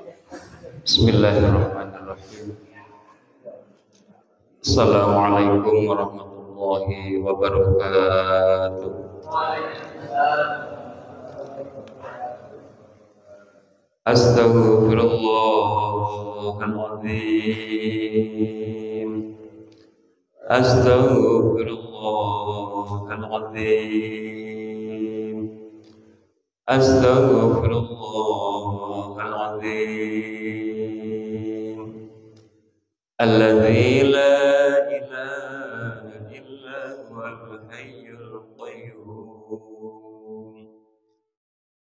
Bismillahirrahmanirrahim. Assalamualaikum warahmatullahi wabarakatuh. Astaghfirullahaladzim. Astaghfirullahaladzim. Astaghfirullahaladzim. Alladzi la ilaha illa huwal hayyul qayyum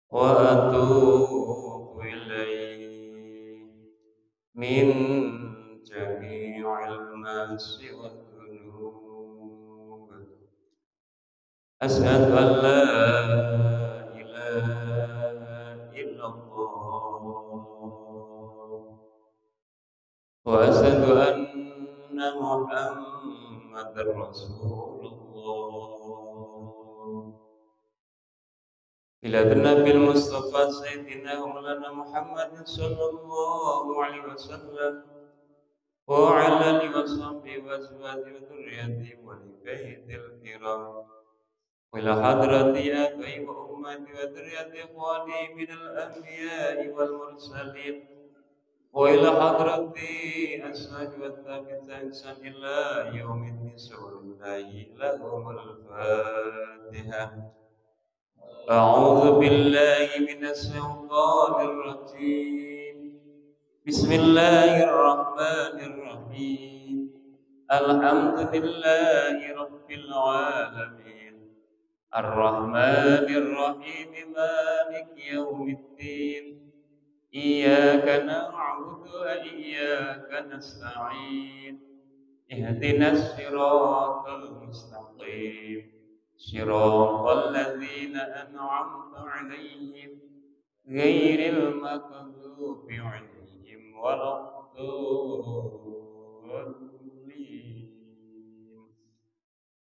wa atubu ilaihi min jami'il ma'asi wad dhunub. Asyhadu an la ilaha illallah wa asyhadu anna Muhammadar Rasulullah. Ila Nabil Mustafa Sayyidina wa Maulana Muhammad sallallahu alaihi wasallam wa ala alihi wa sahbihi wa azwajihi wa dhurriyyatihi wa baitihi kiram. Wa ila hadrati abai wa ummati wa dhurriyyati ikhwani minal anbiya'i wal mursalin. Wa ila hadrati ashabi wa tabi'in ila yaumiddin sallallahu lahumul Fatihah. أعوذ بالله من الشيطان الرجيم. بسم الله الرحمن الرحيم. الحمد لله رب العالمين الرحمن الرحيم مالك يوم الدين إياك نعبد وإياك نستعين اهدنا الصراط المستقيم صراط الذين أنعمت عليهم غير المغضوب عليهم ولا الضالين.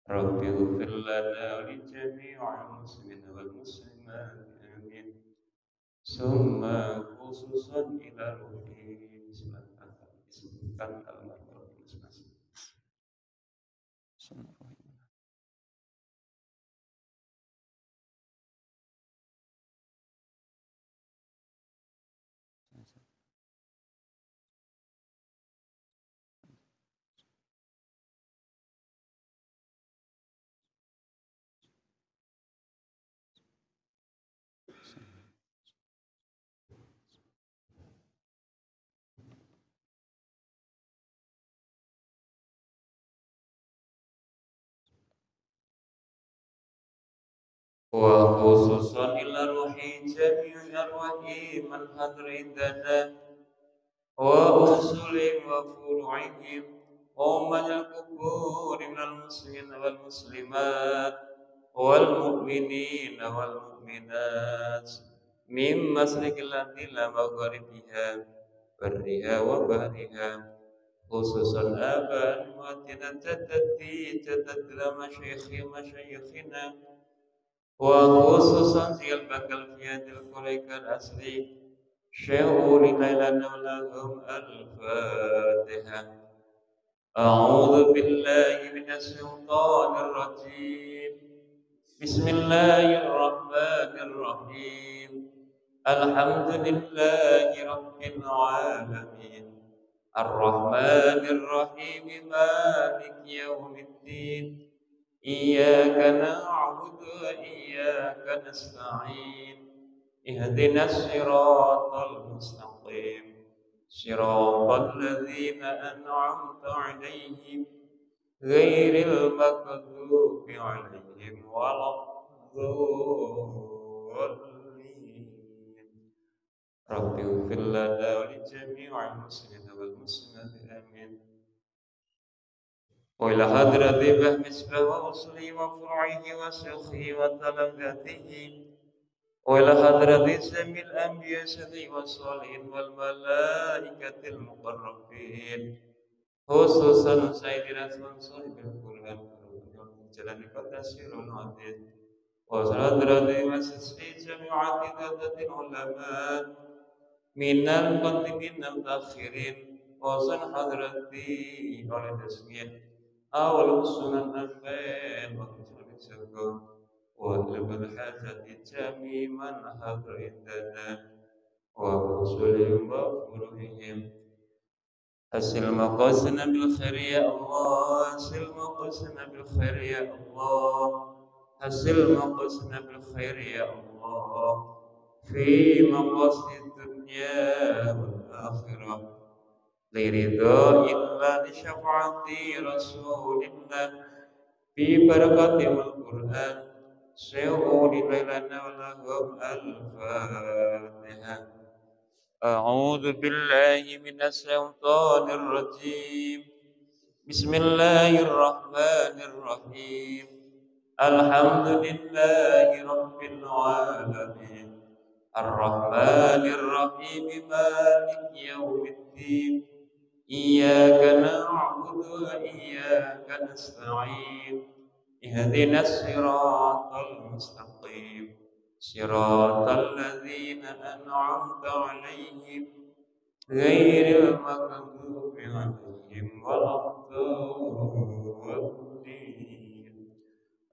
رب اغفر لنا ولجميع المسلمين والمسلمات آمين. ثم خصوصا إلى روحي wa khususan ila ruhi jami'il arwahi man hadridana wa usuli wa furu'ihim wa ummil kubur minal muslimin wal muslimat wal mu'minin wal mu'minat min masrikil ardi ila magharibiha barriha wa bahriha khususan aban muatina jaddati jaddadila masyayikhina wa khususan zil bakal fiyadil quraikal asli syai'uri lailana lahum al-fatihah. A'udhu billahi minasyaitanir rajim. Bismillahirrahmanirrahim. Alhamdulillahi rabbil alamin Ar-Rahmanir Rahim Maliki yaumiddin Iyyaka na'budu wa iyyaka nasta'in Ihdinas siratal mustaqim Siratal ladzina an'amta 'alaihim ghairil maghdubi 'alaihim waladdallin. Rabbi ighfir lana wa li jami'il muslimina wal muslimat amin. Wa ila hadrati bahmisbah wa usli wa furu'ihi wa syukhi wa talangatihi wa ila hadrati samil anbiya sadi wa salihin wal malaikatil muqarrabin khususan sayyidina sahibul Qur'an jalan qadasirul hadith wa hadrati masjid jami'ati dadatil ulama minal qadimin al akhirin wasan hadrati oleh tasmiyah awal sunan al-fail wa kutul sirgo wa lebal hajati jamiman hadra indana wa rusulim wa furuhihim hasil maqasna bil khair ya Allah hasil maqasna bil khair ya Allah hasil maqasna bil khair ya Allah fi maqasid dunya wal akhirah liridho illa li syafaati rasulillah fi barakatil Qur'an sayuni lailana wa lahum al-fatihah أعوذ بالله من الشيطان الرجيم بسم الله الرحمن الرحيم الحمد لله رب العالمين الرحمن الرحيم مالك يوم الدين إياك نعبد وإياك نستعين اهدنا الصراط المستقيم صراط الذين أنعمت عليهم غير المغضوب عليهم ولا الضالين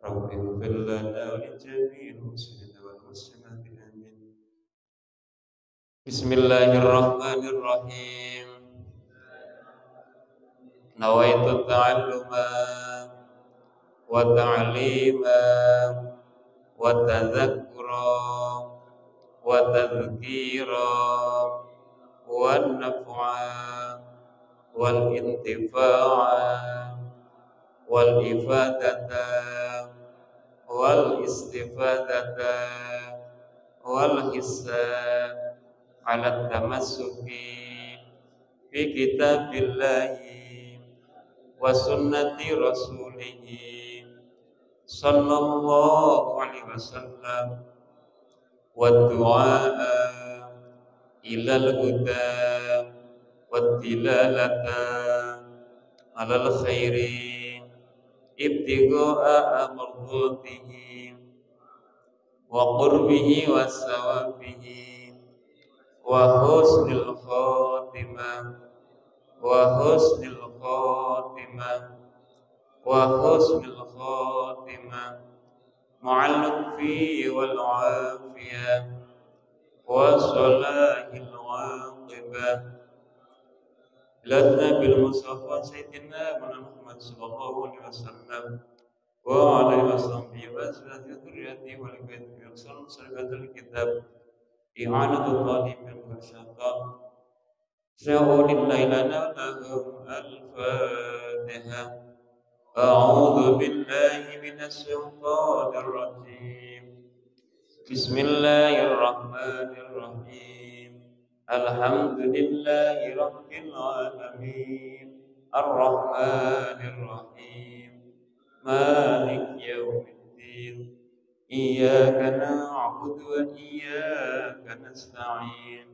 رب اغفر لنا ولجميع المسلمين والمسلمات آمين بسم الله الرحمن الرحيم نويت التعلم وتعليما وتذكرا وتذكيرا والنفع والانتفاع والإفادة والاستفادة والحساب على التمسك بكتاب الله وسنة رسوله صلى الله عليه وسلم والدعاء إلى الهدى والدلالة على الخير ابتغاء مرضاته وقربه وثوابه وحسن الخاتمة وحسن الخاتمة وحسن الخاتمة مع اللطف والعافية وصلاح العاقبة إلى النبي المصطفى سيدنا محمد صلى الله عليه وسلم وعلى وصحبه وأزواجه وذريته والبيت وسلم سرقة الكتاب إعانة الطالب والشيطان شاءوا لله لنا لهم الفاتحة أعوذ بالله من الشيطان الرجيم بسم الله الرحمن الرحيم الحمد لله رب العالمين الرحمن الرحيم مالك يوم الدين إياك نعبد وإياك نستعين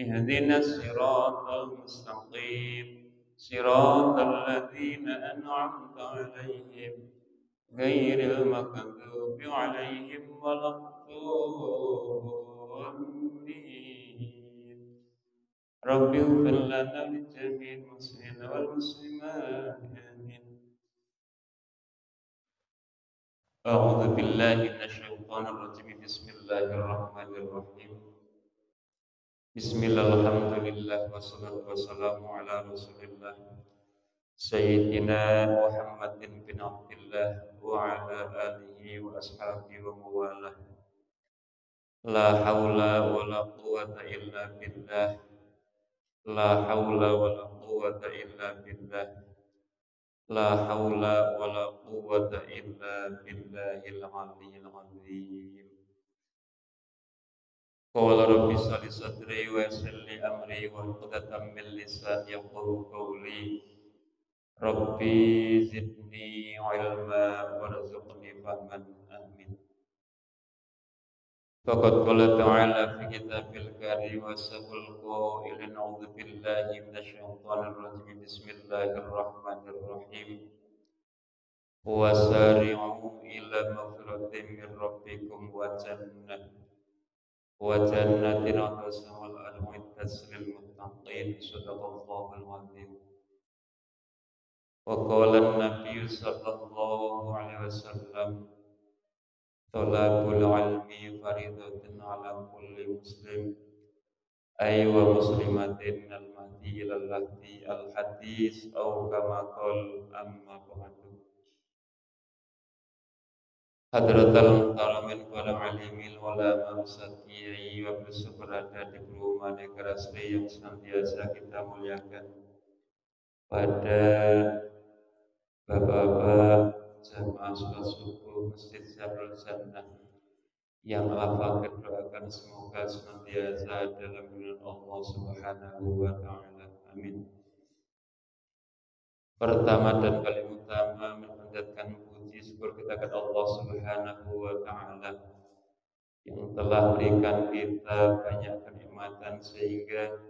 اهدنا الصراط المستقيم صراط الذين أنعمت عليهم غير المغضوب عليهم ولا الضالين رب اغفر لنا ولجميع المسلمين والمسلمات آمين أعوذ بالله من الشيطان الرجيم بسم الله الرحمن الرحيم بسم الله الحمد لله والصلاة والسلام على رسول الله سيدنا محمد بن عبد الله وعلى آله وأصحابه وموالاه لا حول ولا قوة إلا بالله لا حول ولا قوة إلا بالله لا حول ولا قوة إلا بالله العلي العظيم قال ربي اشرح لي صدري ويسر لي أمري واحلل من لساني يفقهوا قولي ربي زدني علما وارزقني فهما آمين فقد قال تعالى في كتاب الكريم وسب القائل أعوذ بالله من الشيطان الرجيم بسم الله الرحمن الرحيم وسارعوا إلى مغفرة من ربكم وجنة عرضها السماء والأرض أعدت العظيم. وقال النبي صلى الله عليه وسلم: طلب العلم فريضة على كل مسلم أي ومسلمة المهدي إلى اللهدي الحديث أو كما قال. أما بعد. Hadratal Muhtaramin para alimil ulama ustadz kiai wa berada di rumah negara Sri yang senantiasa kita muliakan. Pada bapak-bapak jamaah sholat subuh Masjid Syarul Jannah yang al-fakir doakan semoga senantiasa dalam lindungan Allah Subhanahu wa Ta'ala. Amin. Pertama dan paling utama memanjatkan puji syukur kita kepada Allah Subhanahu wa Ta'ala yang telah berikan kita banyak kenikmatan, sehingga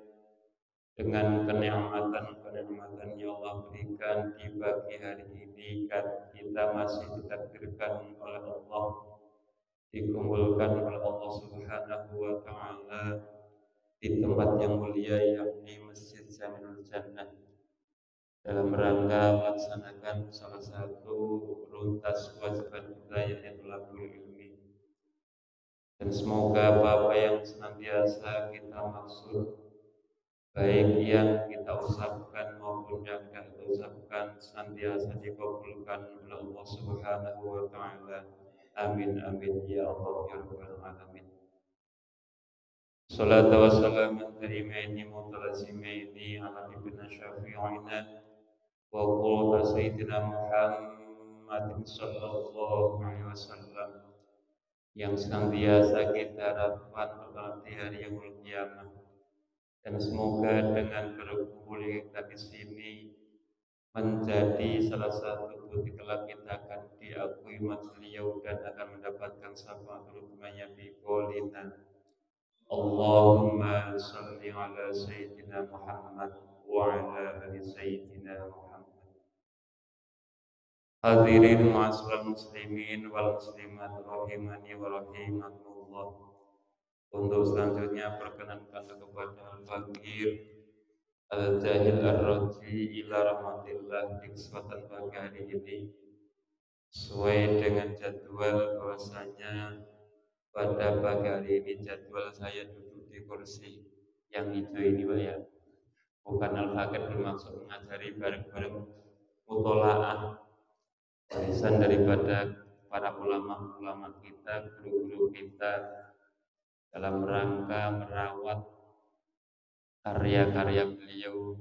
dengan kenikmatan yang Allah berikan di pagi hari ini kita masih ditakdirkan oleh Allah, dikumpulkan oleh Allah Subhanahu wa Ta'ala di tempat yang mulia, yakni Masjid Syarul Jannah, dalam rangka melaksanakan salah satu runtas kewajiban kita, yaitu thalabul ilmi. Dan semoga apa yang senantiasa kita maksud, baik yang kita ucapkan maupun yang tidak kita ucapkan, senantiasa dikabulkan oleh Allah Subhanahu wa Ta'ala. Amin amin ya Allah ya Rabbal alamin. Salatu wassalamu tarimaini mutalazimaini ala ibn syafi'ina wa qul sayyidina Muhammadin sallallahu alaihi wasallam, yang senantiasa kita harapkan pada hari yang kiamat. Dan semoga dengan berkumpul kita di sini menjadi salah satu bukti kelak kita akan diakui mati beliau dan akan mendapatkan syafaatul ummahnya bi qoulina Allahumma shalli ala sayyidina Muhammad wa ala ali sayyidina Muhammad. Hadirin ma'asyiral muslimin wal muslimat rahimani wa rahimakumullah. Untuk selanjutnya perkenankan kepada al-fakir al-jahil ar-raji ila rahmatillah di kesempatan pagi hari ini, sesuai dengan jadwal bahwasanya pada pagi hari ini jadwal saya duduk di kursi yang hijau ini Pak ya. Bukan al-fakir bermaksud mengajari bareng-bareng mutolaah warisan daripada para ulama-ulama kita, guru-guru kita, dalam rangka merawat karya-karya beliau.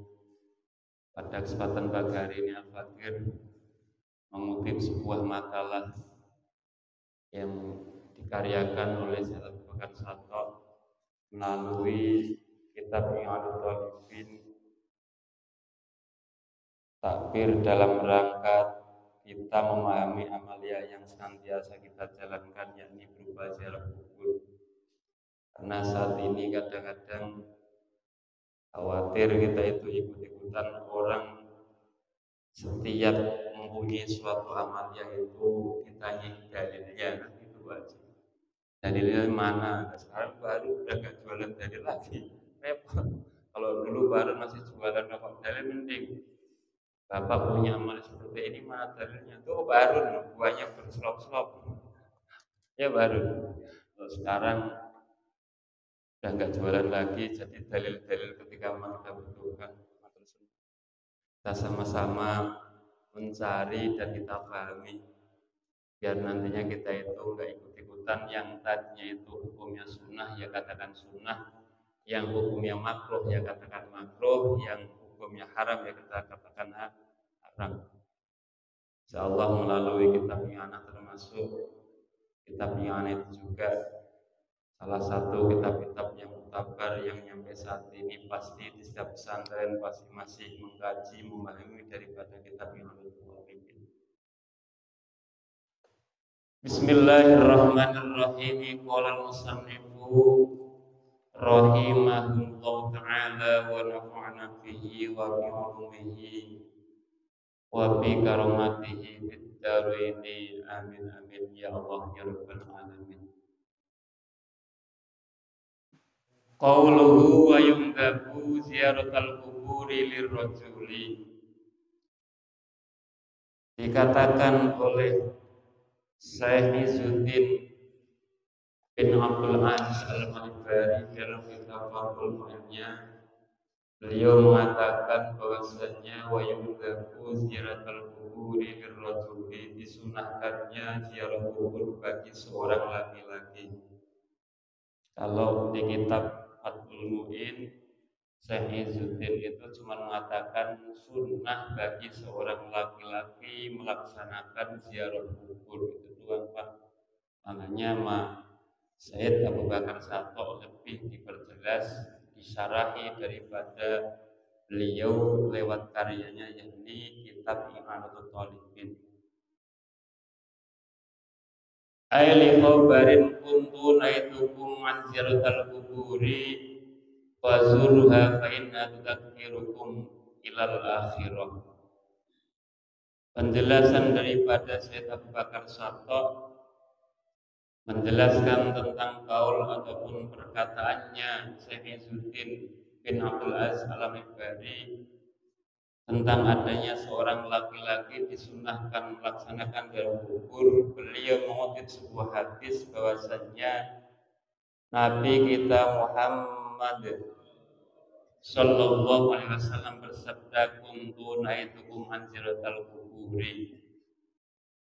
Pada kesempatan pagi hari ini al-fakir mengutip sebuah makalah yang dikaryakan oleh Syekh Abu Bakar Sato melalui kitab I'anul Talibin, takbir dalam rangka kita memahami amalia yang senantiasa kita jalankan, yakni berupa ziarah kubur. Karena saat ini kadang-kadang khawatir kita itu ikut-ikutan orang, setiap mempunyai suatu amalia itu ditanya dalilnya, itu aja. Dalilnya mana? Sekarang baru udah gak jualan dalil lagi, repot. Kalau dulu baru masih jualan dapat dalil mending. Bapak punya amal seperti ini, mana dalilnya? Tuh baru buahnya berselop-selop. Ya baru. Kalau sekarang udah nggak jualan lagi, jadi dalil-dalil ketika kita butuhkan. Kita sama-sama mencari dan kita pahami, biar nantinya kita itu nggak ikut-ikutan. Yang tadinya itu hukumnya sunnah ya katakan sunnah, yang hukumnya makruh ya katakan makruh, yang hukumnya haram ya kita katakan haram. Insyaallah melalui kitab I'anah, termasuk kitab I'anah itu juga salah satu kitab-kitab yang mutabar yang sampai saat ini pasti di setiap pesantren pasti masih mengkaji, memahami daripada kitab I'anah. Bismillahirrahmanirrahim. Qala al-musannifu rahimahullahu ta'ala wa nafa'ana bihi wa bi ulumihi wa bi karamatihi fid dharaini. Amin amin ya Allah ya rabbal alamin. Qauluhu wa yumdabu ziyaratal kuburi lirrajuli. Dikatakan oleh Syekh Izzuddin bin Abdul Aziz Al-Malbari dalam kitab Fathul Mu'innya, beliau mengatakan bahwasanya wa yumdabu ziyaratal kuburi lirrajuli, disunahkannya ziarah kubur bagi seorang laki-laki. Kalau di kitab Fathul Mu'in, Syekh Izzuddin itu cuma mengatakan sunnah bagi seorang laki-laki melaksanakan ziarah kubur, itu doang Pak. Makanya Sayyid Abu Bakar Sato lebih diperjelas, disyarahi daripada beliau lewat karyanya, yakni kitab Imanatul Thalibin. Aili khabarin kuntu naitukum an ziyaratal kuburi fazurha fa inna tudzakirukum ilal akhirah. Penjelasan daripada Syekh Abu Bakar Sato menjelaskan tentang kaul ataupun perkataannya Syekh Izzuddin bin Abdul Aziz Al-Malbari tentang adanya seorang laki-laki disunahkan melaksanakan ziarah kubur. Beliau mengutip sebuah hadis bahwasanya Nabi kita Muhammad Sallallahu Alaihi Wasallam bersabda, kuntu naitukum an ziyaratal kuburi,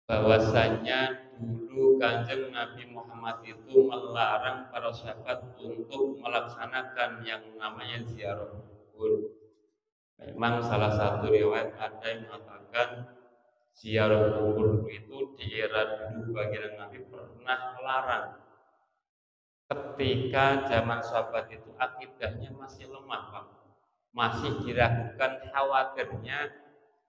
bahwasanya dulu Kanjeng Nabi Muhammad itu melarang para sahabat untuk melaksanakan yang namanya ziarah kubur. Memang salah satu riwayat ada yang mengatakan ziarah kubur itu di era dulu baginda Nabi pernah melarang. Ketika zaman sahabat itu akidahnya masih lemah Pak, masih diragukan, khawatirnya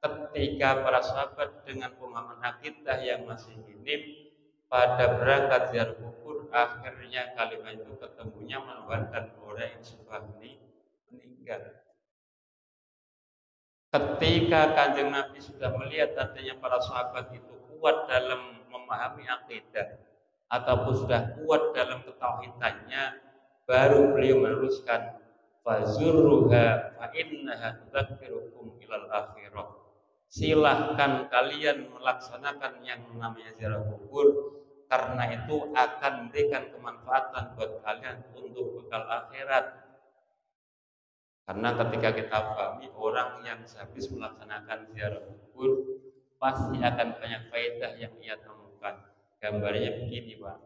ketika para sahabat dengan pemahaman akidah yang masih minim pada berangkat ziarah kubur, akhirnya kalimat itu ketemunya menuhankan orang yang sudah meninggal. Ketika Kanjeng Nabi sudah melihat adanya para sahabat itu kuat dalam memahami akidah ataupun sudah kuat dalam ketauhidannya, baru beliau meneruskan fazurruha fa innaha tudzakirukum ilal akhirah. Silahkan kalian melaksanakan yang namanya ziarah kubur, karena itu akan memberikan kemanfaatan buat kalian untuk bekal akhirat. Karena ketika kita pahami orang yang sehabis melaksanakan ziarah kubur pasti akan banyak faedah yang ia temukan. Gambarnya begini Pak,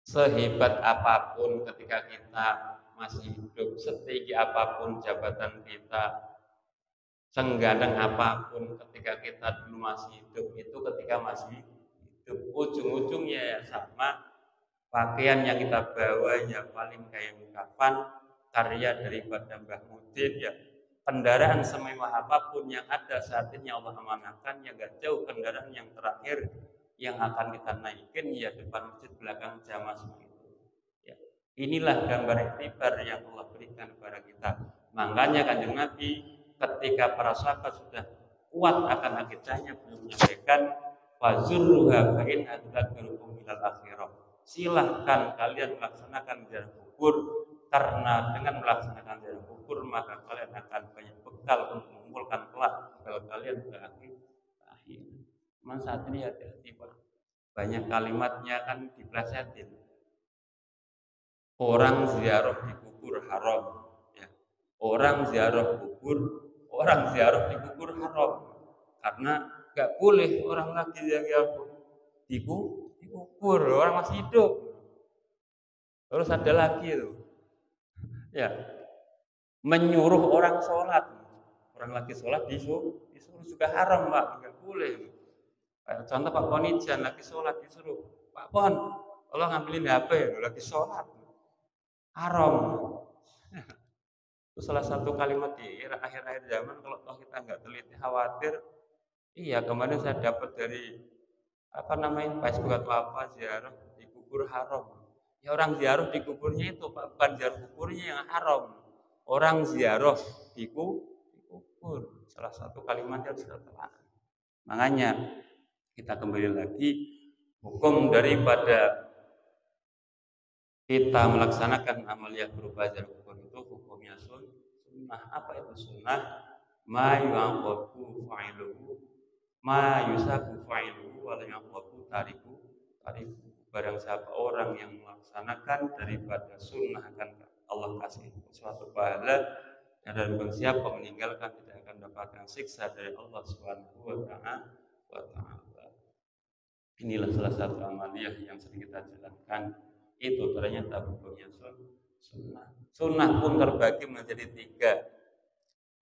sehebat apapun ketika kita masih hidup, setinggi apapun jabatan kita, senggadang apapun ketika kita dulu masih hidup, itu ketika masih hidup ujung-ujungnya ya sama, pakaian yang kita bawa ya paling kayak kafan karya daripada Mbah Mudin, ya kendaraan semewah apapun yang ada saat ini Allah amanahkan, ya gak jauh kendaraan yang terakhir yang akan kita naikin ya depan masjid, belakang jamaah semua itu. Ya, inilah gambar iktibar yang Allah berikan kepada kita. Makanya Kanjeng Nabi ketika para sahabat sudah kuat akan akidahnya, belum menyampaikan fazurruha fa inna tudzakirukum ilal akhirah. Silahkan kalian melaksanakan ziarah kubur, karena dengan melaksanakan ziarah kubur maka kalian akan banyak bekal untuk mengumpulkan kelak bekal kalian ke akhir. Cuman saat ini hati-hati Pak, banyak kalimatnya kan diplesetin. Orang ziarah di kubur haram, ya. Orang ziarah di kubur haram, karena nggak boleh orang lagi ziarah di kubur, orang masih hidup. Terus ada lagi tuh, ya, menyuruh orang sholat, orang lagi sholat disuruh juga haram Pak, nggak boleh. Contoh Pak Ponijan lagi sholat disuruh, Pak Pon, tolong ngambilin HP, lagi sholat, haram. Itu salah satu kalimat di akhir-akhir zaman, kalau toh kita nggak teliti khawatir. Iya, kemarin saya dapat dari Facebook atau apa, ziarah di kubur haram. Ya orang ziarah di kuburnya itu Pak, bukan ziarah kuburnya yang haram. Orang ziarah di kubur. Salah satu kalimat yang sudah telah. Makanya kita kembali lagi, hukum daripada kita melaksanakan amaliyah berupa ziarah kubur itu hukumnya sunnah. Apa itu sunnah? Ma yu'aqabu fa'iluhu, ma yusabu fa'iluhu, wa la yu'aqabu tariku. Barang siapa orang yang melaksanakan daripada sunnah akan Allah kasih suatu pahala, dan barang siapa meninggalkan tidak akan mendapatkan siksa dari Allah Subhanahu wa Ta'ala. Inilah salah satu amaliyah yang sering kita jalankan. Itu ternyata hukumnya sunnah. Sunnah pun terbagi menjadi 3.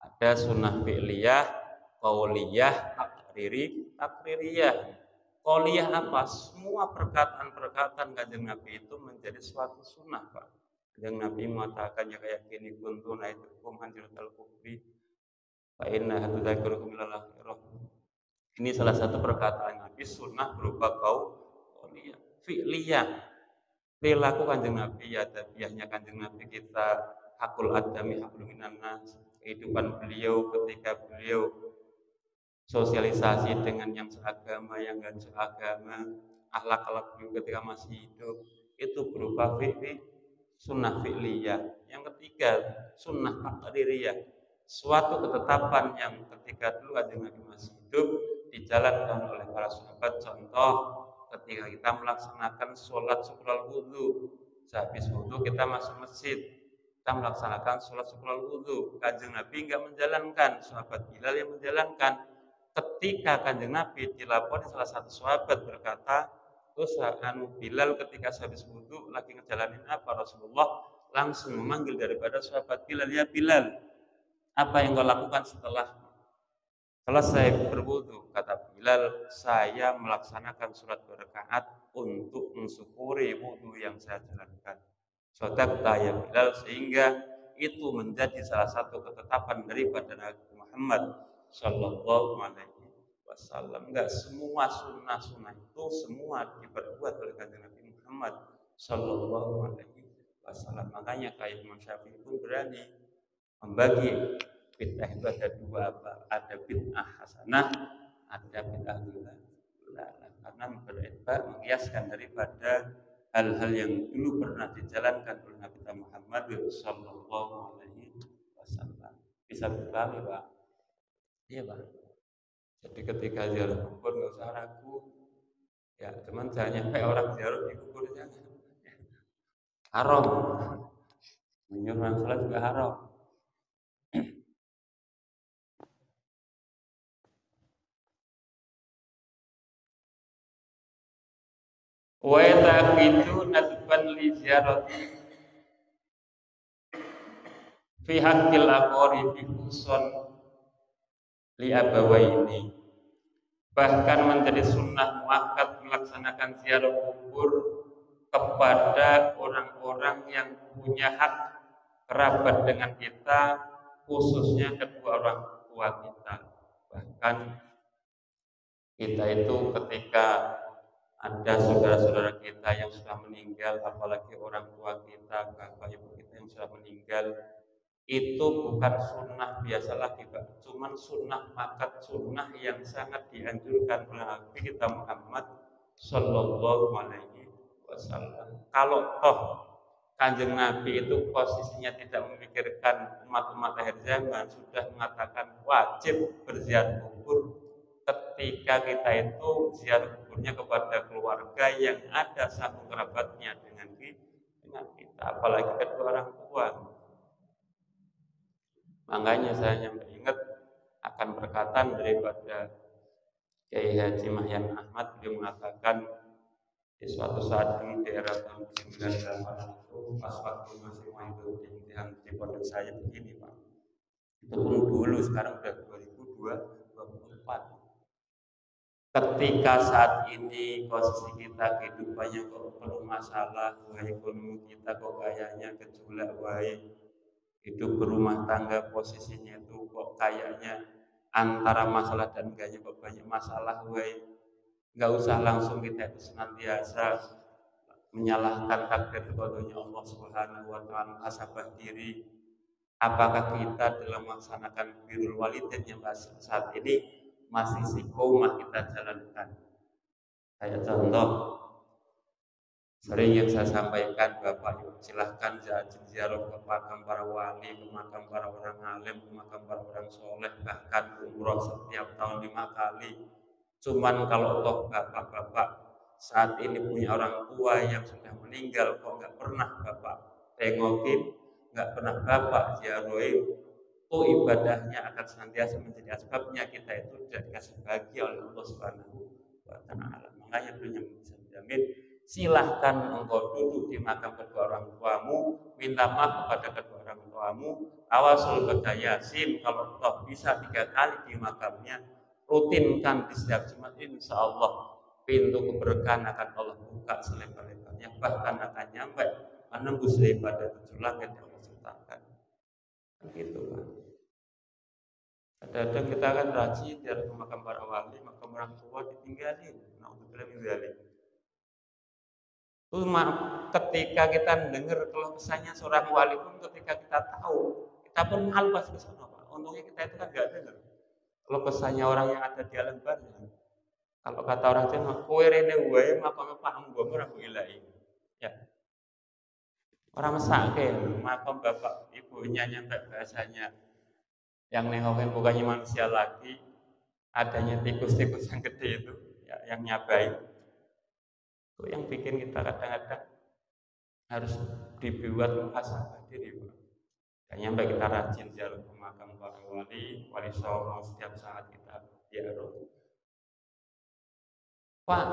Ada sunnah fi'liyah, qauliyah, takririyah. Qauliyah apa? Semua perkataan-perkataan Kanjeng Nabi itu menjadi suatu sunnah, Pak. Kanjeng Nabi mengatakan ya kayak gini, kuntuna itu anjuratal kubri fa inna hadzakrukum ilal akhirah. Ini salah satu perkataan Nabi, sunnah berupa qauliyah. Fi'liyah, perilaku Kanjeng Nabi, ya tabiahnya Kanjeng Nabi kita, hakul adami hablum minan nas, kehidupan beliau ketika beliau sosialisasi dengan yang seagama, yang enggak seagama, akhlak-akhlak beliau ketika masih hidup, itu berupa sunnah fi'liyah. Yang ketiga, sunnah takririyah, suatu ketetapan yang ketika dulu Kanjeng Nabi masih hidup dijalankan oleh para sahabat. Contoh, ketika kita melaksanakan sholat syukural wudhu, sehabis wudhu kita masuk masjid, kita melaksanakan sholat syukural wudhu. Kanjeng Nabi enggak menjalankan, sahabat Bilal yang menjalankan. Ketika Kanjeng Nabi dilapori salah satu sahabat berkata, terus Bilal ketika sehabis wudhu lagi ngejalanin apa? Rasulullah langsung memanggil daripada sahabat Bilal, ya Bilal, apa yang kau lakukan setelah selesai berwudu? Kata Bilal, saya melaksanakan sholat 2 rakaat untuk mensyukuri wudu yang saya jalankan. Sodaqta ya Bilal, sehingga itu menjadi salah satu ketetapan daripada Nabi Muhammad Sallallahu Alaihi Wasallam. Enggak semua sunnah-sunnah itu semua diperbuat oleh Kanjeng Nabi Muhammad Sallallahu Alaihi Wasallam. Makanya kayak Imam Syafi'i pun berani membagi bid'ah itu ada 2, apa? Ada bid'ah hasanah, ada bid'ah dolalah. Karena mengiaskan daripada hal-hal yang dulu pernah dijalankan oleh Nabi Muhammad Sallallahu Alaihi Wasallam. Bisa berbalik, Pak. Iya, Pak. Jadi ketika ziarah kubur nggak usah ragu. Ya, cuman jangan nyampe orang ziarah di kubur jangan. Haram. Menyuruh orang sholat juga haram. Wa taqidu nadban li ziyarati fi haqqil aqaribi khusun li abawaini. Bahkan menjadi sunnah muakkad melaksanakan ziarah kubur kepada orang-orang yang punya hak kerabat dengan kita, khususnya kedua orang tua kita. Bahkan kita itu ketika ada saudara-saudara kita yang sudah meninggal, apalagi orang tua kita, bapak ibu kita yang sudah meninggal, itu bukan sunnah biasa lagi, Pak. Cuman sunnah makat, sunnah yang sangat dianjurkan oleh Nabi kita Muhammad Sallallahu Alaihi Wasallam. Kalau toh Kanjeng Nabi itu posisinya tidak memikirkan umat-umat akhir zaman, sudah mengatakan wajib berziarah kubur, ketika kita itu ziarah kuburnya kepada keluarga yang ada satu kerabatnya dengan kita, apalagi kedua orang tua. Makanya saya ingat akan perkataan daripada Kiai Haji Mahyan Ahmad, beliau mengatakan di suatu saat di daerah tahun 98 itu pas waktu masih itu di pondok saya begini, Pak. Itu pun dulu, sekarang udah 2024. Ketika saat ini posisi kita kehidupannya kok penuh masalah, ekonomi kita kok kayaknya gejolak, hidup berumah tangga posisinya itu kok kayaknya antara masalah dan enggaknya kok banyak masalah, nggak usah langsung kita itu senantiasa menyalahkan takdir qadanya Allah Subhanahu wa Ta'ala, muhasabah diri. Apakah kita dalam melaksanakan birrul walidain yang saat ini masih istiqomah kita jalankan? Kayak contoh, Sering yang saya sampaikan, Bapak Ibu silahkan ziarah ke makam para wali, ke makam para orang alim, ke makam para orang soleh, bahkan umroh setiap tahun 5 kali. Cuman kalau toh bapak-bapak saat ini punya orang tua yang sudah meninggal, kok nggak pernah Bapak tengokin, nggak pernah Bapak ziarahin, itu ibadahnya akan senantiasa menjadi asbabnya kita itu tidak dikasih bahagia oleh Allah Subhanahu wa Ta'ala. Makanya beliau bisa menjamin, silahkan engkau duduk di makam kedua orang tuamu, minta maaf kepada kedua orang tuamu, tawasul baca Yasin, kalau toh bisa 3 kali di makamnya, rutinkan di setiap Jumat, insya Allah pintu keberkahan akan Allah buka selebar-lebarnya, bahkan akan nyampe menembus daripada 7 langit yang Allah ciptakan. Begitu Pak. Kadang-kadang kita akan rajin di makam para wali, makam orang tua ditinggalin. Naudzubillah min dzalik. Ketika kita dengar kalau kesannya seorang wali pun, ketika kita tahu, kita pun malu pas ke sana Pak. Untungnya kita itu kan nggak dengar kalau kesannya orang yang ada di alam barzah. Kalau kata orang Jawa, kowe rene wae makame paham gue ora ilahi. Ya. Orang mesake makam bapak ibunya nyampe bahasanya yang nengokin bukannya manusia lagi, adanya tikus-tikus yang gede itu, ya, yang nyabai. Itu yang bikin kita kadang-kadang harus dibuat muhasabah diri, Pak. Dan nyampe kita rajin ziarah ke makam para wali songo setiap saat kita ziarah. Pak,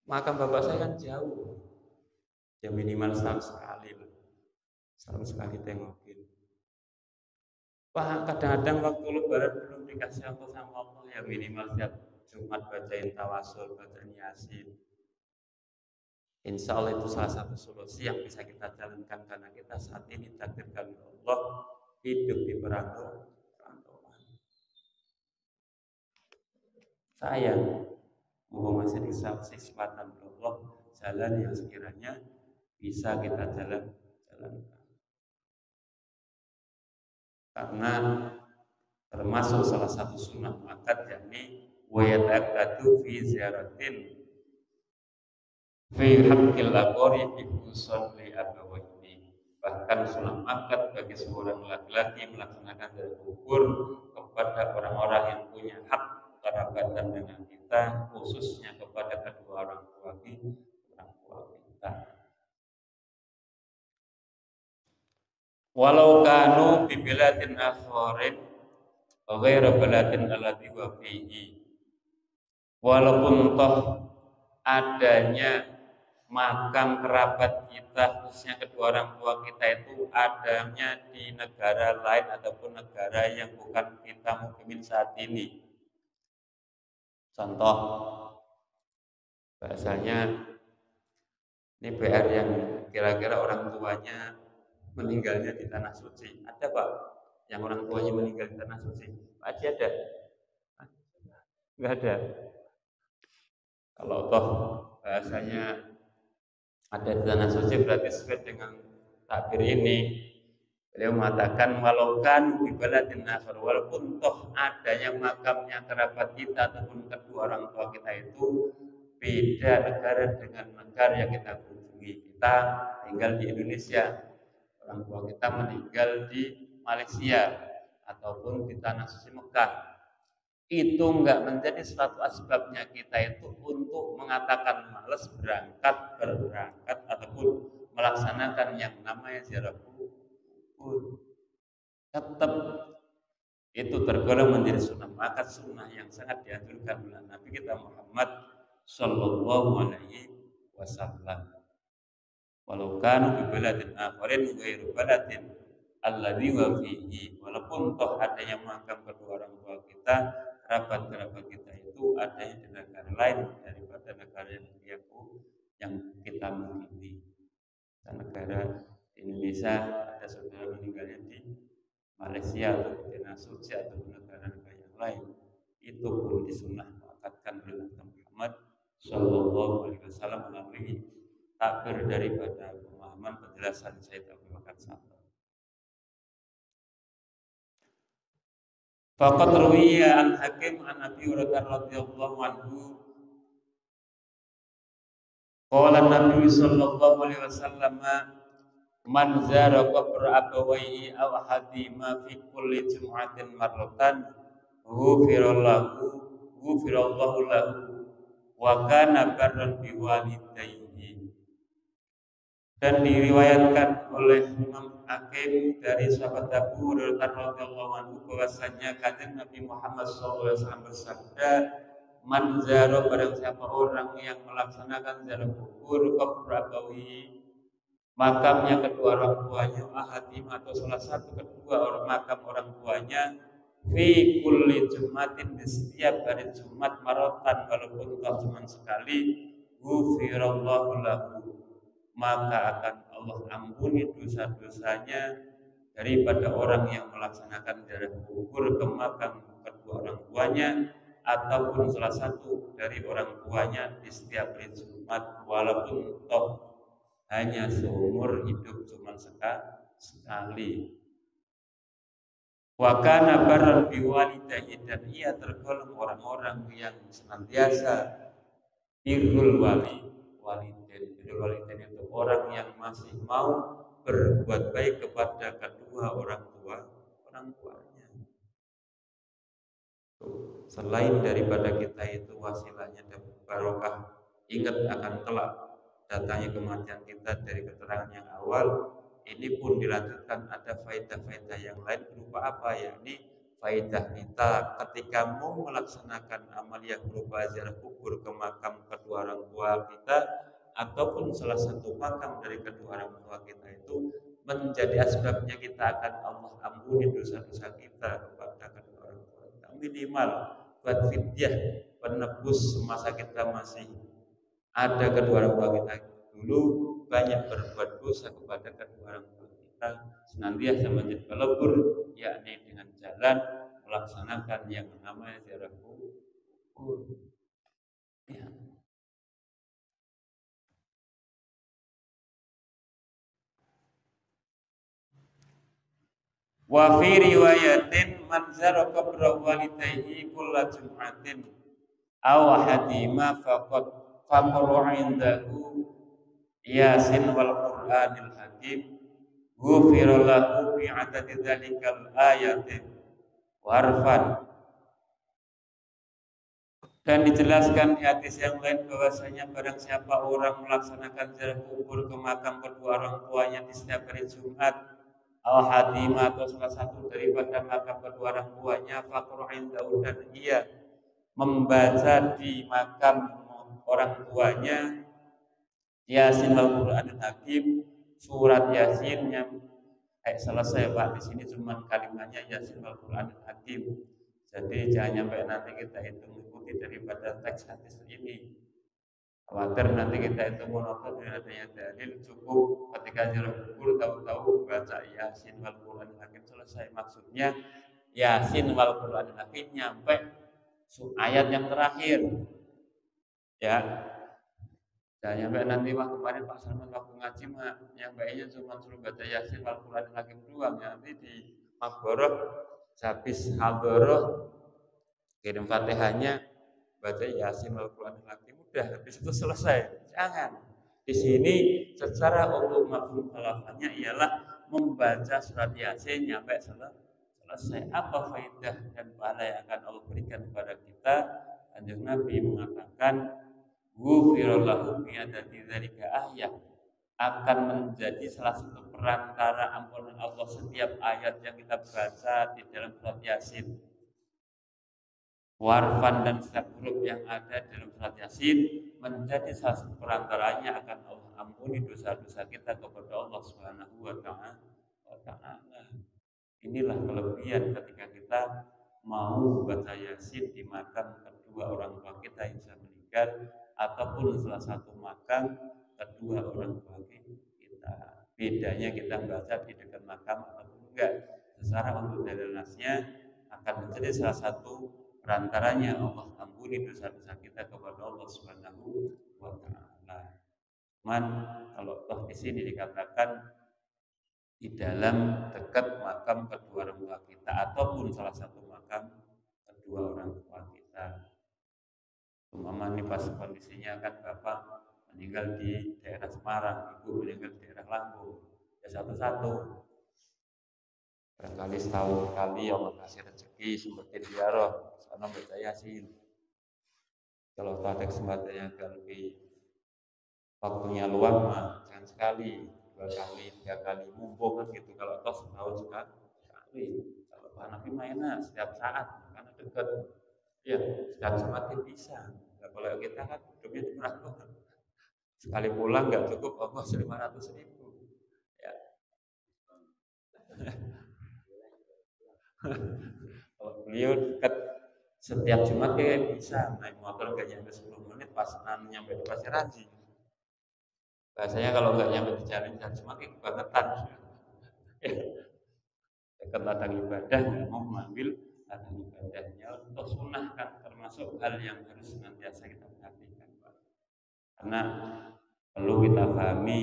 makam bapak saya kan jauh, ya minimal setahun sekali lah, setahun sekali tengokin. Pak, kadang-kadang waktu lebaran belum dikasih Allah sama Allah, ya minimal setiap Jumat bacain tawasul, bacain Yasin. Insya Allah itu salah satu solusi yang bisa kita jalankan, karena kita saat ini takdirkan Allah hidup di perantauan. Sayang, mau masih dikasih kesempatan Allah, jalan yang sekiranya bisa kita jalankan. Karena termasuk salah satu sunnah akad, yakni wayataqatu fi ziyaratin fi haqqil aqaribi khususan li abawayni. Bahkan sunnah akad bagi seorang laki-laki melaksanakan dari kubur kepada orang-orang yang punya hak kerabatan dengan kita, khususnya kepada kedua orang tua kita. Walau kanu bi biladin akharin ghaira baladin alladhi wa fihi. Walaupun toh adanya makam kerabat kita, khususnya kedua orang tua kita itu adanya di negara lain ataupun negara yang bukan kita mukimin saat ini. Contoh, bahasanya ini PR yang kira-kira orang tuanya meninggalnya di tanah suci. Ada Pak yang orang tuanya meninggal di tanah suci? Pak Haji ada? Enggak ada. Kalau toh bahasanya ada di tanah suci, berarti sesuai dengan takbir ini. Beliau mengatakan walau kan di baladin akhir, walaupun toh adanya makamnya kerabat kita ataupun kedua orang tua kita itu beda negara dengan negara yang kita kunjungi. Kita tinggal di Indonesia, orang tua kita meninggal di Malaysia ataupun di tanah suci Mekah. Itu enggak menjadi suatu asbabnya kita itu untuk mengatakan malas berangkat ataupun melaksanakan yang namanya ziarah kubur. Tetap itu tergolong menjadi sunnah, maka sunnah yang sangat dianjurkan oleh Nabi kita Muhammad Sallallahu Alaihi Wasallam. Walau kanu bi baladin akharin ghairu baladin alladhi wa fihi, walaupun toh adanya makam kedua orang tua kita, kerabat kita itu adanya di negara lain daripada negara yang kita miliki. Negara Indonesia ada saudara meninggalnya di Malaysia atau di tanah suci atau negara-negara yang lain, itu pun disunnah mengakatkan oleh Nabi Muhammad Sallallahu Alaihi Wasallam melalui takbir daripada pemahaman penjelasan Sayyid Abu Bakar Sa'ad. Faqad ruwiya an Hakim an Abi Hurairah radhiyallahu anhu Qala Nabi sallallahu alaihi wasallam man zara qabr abawaihi aw hadima fi kulli jum'atin marratan ghufirallahu lahu wa kana barran biwalidayhi. Dan diriwayatkan oleh Imam Hakim dari sahabat Abu Hurairah radhiyallahu anhu bahwasanya kanjeng Nabi Muhammad SAW bersabda, man zara barang siapa orang yang melaksanakan ziarah kubur qabr abawi, makamnya kedua orang tuanya, ahadim atau salah satu kedua orang makam orang tuanya, fi kulli jumatin, di setiap hari Jumat marotan walaupun toh cuma sekali, ghufirallahu lahu, maka akan Allah ampuni dosa-dosanya daripada orang yang melaksanakan ziarah kubur ke makam kedua orang tuanya ataupun salah satu dari orang tuanya di setiap hari Jumat walaupun toh hanya seumur hidup cuma sekali. Wa kana barran biwalidayhi, dan ia tergolong orang-orang yang senantiasa birrul walidain. Birrul walidain itu orang yang masih mau berbuat baik kepada kedua orang tuanya. Selain daripada kita itu wasilahnya dapat barokah, ingat akan kelak datangnya kematian kita. Dari keterangan yang awal ini pun dilanjutkan ada faedah-faedah yang lain berupa apa, yakni faedah kita ketika mau melaksanakan amaliyah berupa ziarah kubur ke makam kedua orang tua kita ataupun salah satu makam dari kedua orang tua kita, itu menjadi asbabnya kita akan Allah ampuni dosa-dosa kita kepada kedua orang tua kita. Minimal buat fidyah penebus semasa kita masih ada kedua orang tua kita dulu banyak berbuat dosa kepada kedua orang tua kita, senantiasa menjadi pelebur, yakni dengan jalan melaksanakan yang namanya ziarah kubur. Ya. Wa fi riwayatin man zara qabra walidayhi kulla jum'atin aw hadima faqru indahu Yasin wal Qur'anil Hakim ghufira lahu bi adadi dzalikal ayati warfan. Dan dijelaskan di hadis yang lain bahwasanya barang siapa orang melaksanakan ziarah kubur ke makam kedua orang tuanya di setiap hari Jumat, al hadimah atau salah satu daripada makam kedua orang tuanya, faqru indahu, dan ia membaca di makam orang tuanya Yasin wal Qur'anil Hakim, surat Yasin yang selesai Pak, di sini cuma kalimatnya Yasin wal Qur'anil Hakim. Jadi jangan sampai nanti kita itu mengikuti daripada teks hadis ini. Khawatir nanti kita itu monoton dengan adanya dalil, cukup ketika ziarah kubur tahu-tahu baca Yasin wal Qur'anil Hakim selesai. Maksudnya Yasin wal Qur'anil Hakim nyampe ayat yang terakhir. Ya. Dan nyampe nanti wah kemarin Pak Salman waktu ngaji mah yang baiknya cuma suruh baca Yasin wal Qur'anil Hakim doang. Ya, nanti di Maghfirah habis hadroh kirim Fatihahnya baca Yasin wal Qur'anil Hakim, udah habis itu selesai. Jangan. Di sini secara untuk mafhum khalafahnya ialah membaca surat Yasin nyampe selesai. Apa faedah dan pahala yang akan Allah berikan kepada kita? Kanjeng Nabi mengatakan ghufirallahu bi adadi dzalika ayat, akan menjadi salah satu perantara ampunan Allah setiap ayat yang kita baca di dalam surat Yasin. Warfan, dan setiap huruf yang ada dalam surat Yasin menjadi salah satu perantaranya akan Allah ampuni dosa-dosa kita kepada Allah Subhanahu wa taala. Inilah kelebihan ketika kita mau baca Yasin di makam kedua orang tua kita yang sudah meninggal ataupun salah satu makam kedua orang tua kita. Bedanya kita baca di dekat makam ataupun enggak. Secara untuk dalilnya akan menjadi salah satu perantaranya Allah ampuni dosa-dosa kita kepada Allah Subhanahu wa taala. Cuman kalau toh di sini dikatakan di dalam dekat makam kedua orang tua kita ataupun salah satu makam kedua orang tua kita. Umpama ini pas kondisinya kan bapak meninggal di daerah Semarang, ibu meninggal di daerah Lampung. Ya satu-satu. Barangkali setahun sekali Allah kasih rezeki seperti ziarah, sana baca Yasin. Kalau ada kesempatannya lebih waktunya luang mah jangan sekali, 2 kali, 3 kali, mumpung kan gitu. Kalau toh setahun sekali. Kalau Hanafi mainnya setiap saat karena dekat. Ya, setiap semakin bisa. Nah, kalau kita kan hidupnya di Merauke. Sekali pulang nggak cukup ongkos 500.000. Ya. Kalau beliau dekat setiap Jumat kayak bisa naik motor nggak nyampe 10 menit pas nyampe di Pasir Raji. Biasanya kalau nggak nyampe di jalan Jumat itu kebangetan. Ya, dekat ladang ibadah nggak mau mengambil ladang ibadahnya untuk sunnah kan termasuk hal yang harus senantiasa kita perhatikan, Pak. Karena perlu kita pahami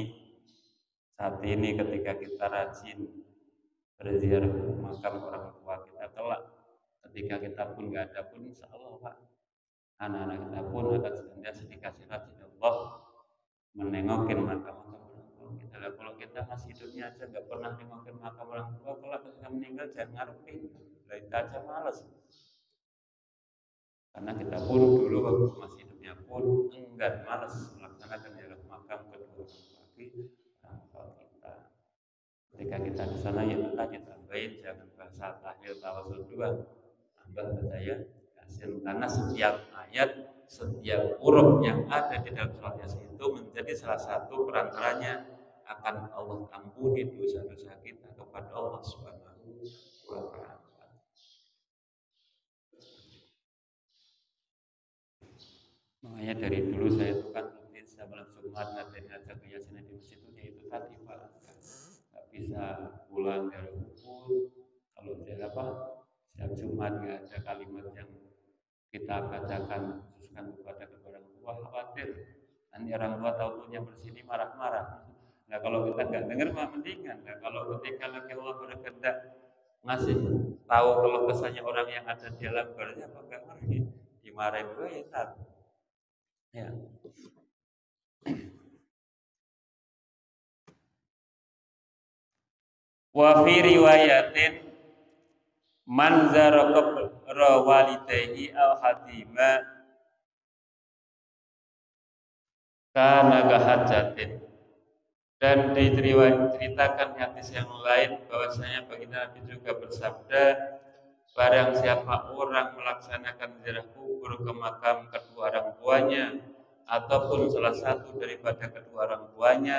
saat ini ketika kita rajin berziarah ke makam orang tua kita kelak, ketika kita pun nggak ada pun insya Allah Pak, anak-anak kita pun akan senantiasa dikasih rajin Allah menengokin makam orang tua kita. Lah kalau kita masih hidupnya aja nggak pernah nengokin makam orang tua, kelak ketika meninggal jangan ngarepin, lah itu aja males. Karena kita pun dulu waktu masih hidupnya pun enggan malas melaksanakan ziarah makam kedua orang tua kita. Ketika kita di sana ya tanya tambahin jangan bahasa tahlil tawasul dua, tambah baca Yasin karena setiap ayat, setiap huruf yang ada di dalam surat Yasin itu menjadi salah satu perantaranya akan Allah ampuni dosa-dosa kita kepada Allah Subhanahu wa Ta'ala. Makanya dari dulu saya itu kan rutin setiap malam Jumat ngajak Yasin di masjid itu tadi Pak, nggak bisa pulang dari Ubud. Kalau saya setiap Jumat nggak ada kalimat yang kita bacakan khususkan kepada kedua orang tua, khawatir nanti orang tua tahu punya bersini marah-marah. Nah kalau kita nggak dengar mah mendingan. Nah kalau ketika lagi Allah berkehendak ngasih tahu kalau kesannya orang yang ada di dalam badannya apa nggak ngerti, dimarahin gue ya tak. Ya. Wa fi riwayatin man zara qabra walidayhi aw hadima kana kahajatin. Dan diceritakan hadis yang lain bahwasanya baginda Nabi juga bersabda, barang siapa orang melaksanakan ziarah kubur ke makam kedua orang tuanya ataupun salah satu daripada kedua orang tuanya,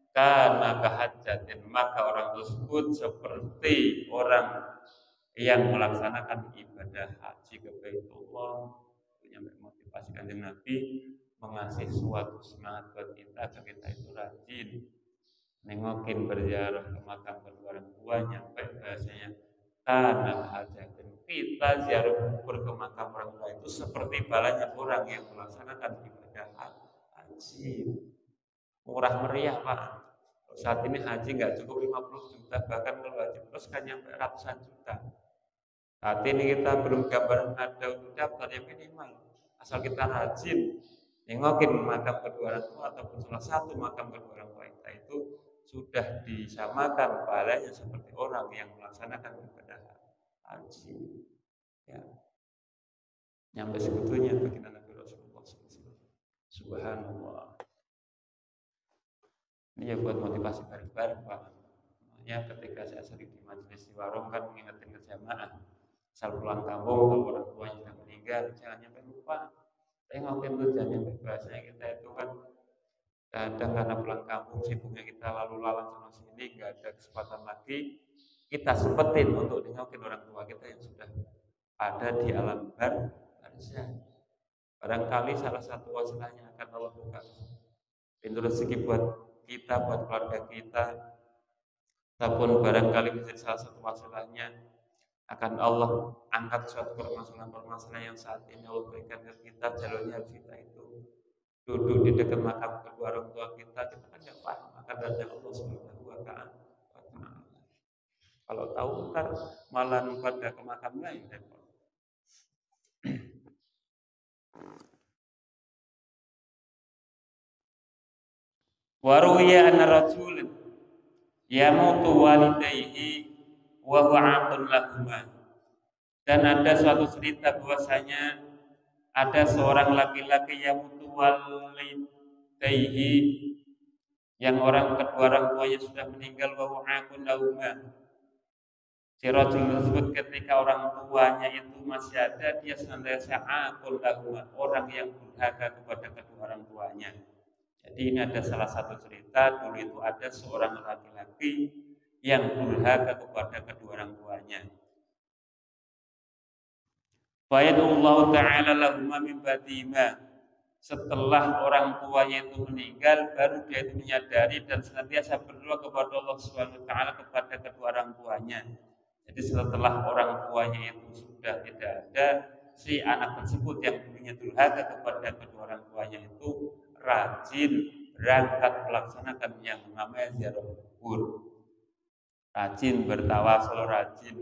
karena kehajatin, maka orang tersebut seperti orang yang melaksanakan ibadah haji ke Baitullah. Punya motivasi kanjeng Nabi mengasih suatu semangat buat kita agar kita itu rajin nengokin berziarah ke makam kedua orang tuanya. Baik bahasanya karena kehajatin, kita ziarah kubur ke makam orang tua itu seperti balanya orang yang melaksanakan ibadah haji. Murah meriah Pak. Saat ini haji nggak cukup 50 juta, bahkan kalau haji terus kan nyampe ratusan juta. Saat ini kita belum gambaran ada untuk daftar yang minimal. Asal kita rajin nengokin makam kedua orang tua ataupun salah satu makam kedua orang tua kita itu sudah disamakan pahalanya seperti orang yang melaksanakan ibadah haji. Ya. Nyampe sebetulnya baginda Nabi Rasulullah SAW. Subhanallah. Ini ya buat motivasi bareng-bareng Pak. Makanya ketika saya sering di majelis di warung kan mengingatkan ke jamaah, asal pulang kampung kalau orang tuanya sudah meninggal jangan nyampe lupa. Saya ngapain tuh jangan nyampe, bahasanya kita itu kan kadang karena pulang kampung sibuknya kita lalu lalang sana sini nggak ada kesempatan lagi kita sempetin untuk nengokin orang tua kita yang sudah ada di alam barzah. Barangkali salah satu wasilahnya akan Allah buka pintu rezeki buat kita, buat keluarga kita, ataupun barangkali menjadi salah satu masalahnya akan Allah angkat suatu permasalahan-permasalahan yang saat ini Allah berikan ke kita, jalurnya harus kita itu duduk di dekat makam kedua orang tua kita kan nggak paham akan datang Allah Subhanahu wa Ta'ala. Kalau tahu ntar malah pada ke makam lain repot. Waruya anna rajulun yamutu walidayhi wa huwa aqun lahuma. Dan ada suatu cerita bahwasanya ada seorang laki-laki yang mutu walidayhi, yang kedua orang tuanya sudah meninggal, wa huwa aqun lahuma. Si rajul tersebut ketika orang tuanya itu masih ada, dia senantiasa aqun lahuma, orang yang durhaka kepada kedua orang tuanya. Jadi ini ada salah satu cerita, dulu itu ada seorang laki-laki yang durhaka kepada kedua orang tuanya. Fayadullahu ta'ala lahuma min badima. Setelah orang tuanya itu meninggal, baru dia itu menyadari dan senantiasa berdoa kepada Allah Subhanahu wa taala kepada kedua orang tuanya. Jadi setelah orang tuanya itu sudah tidak ada, si anak tersebut yang dulunya durhaka kepada kedua orang tuanya itu rajin berangkat melaksanakan yang namanya ziarah kubur. Rajin bertawasul, rajin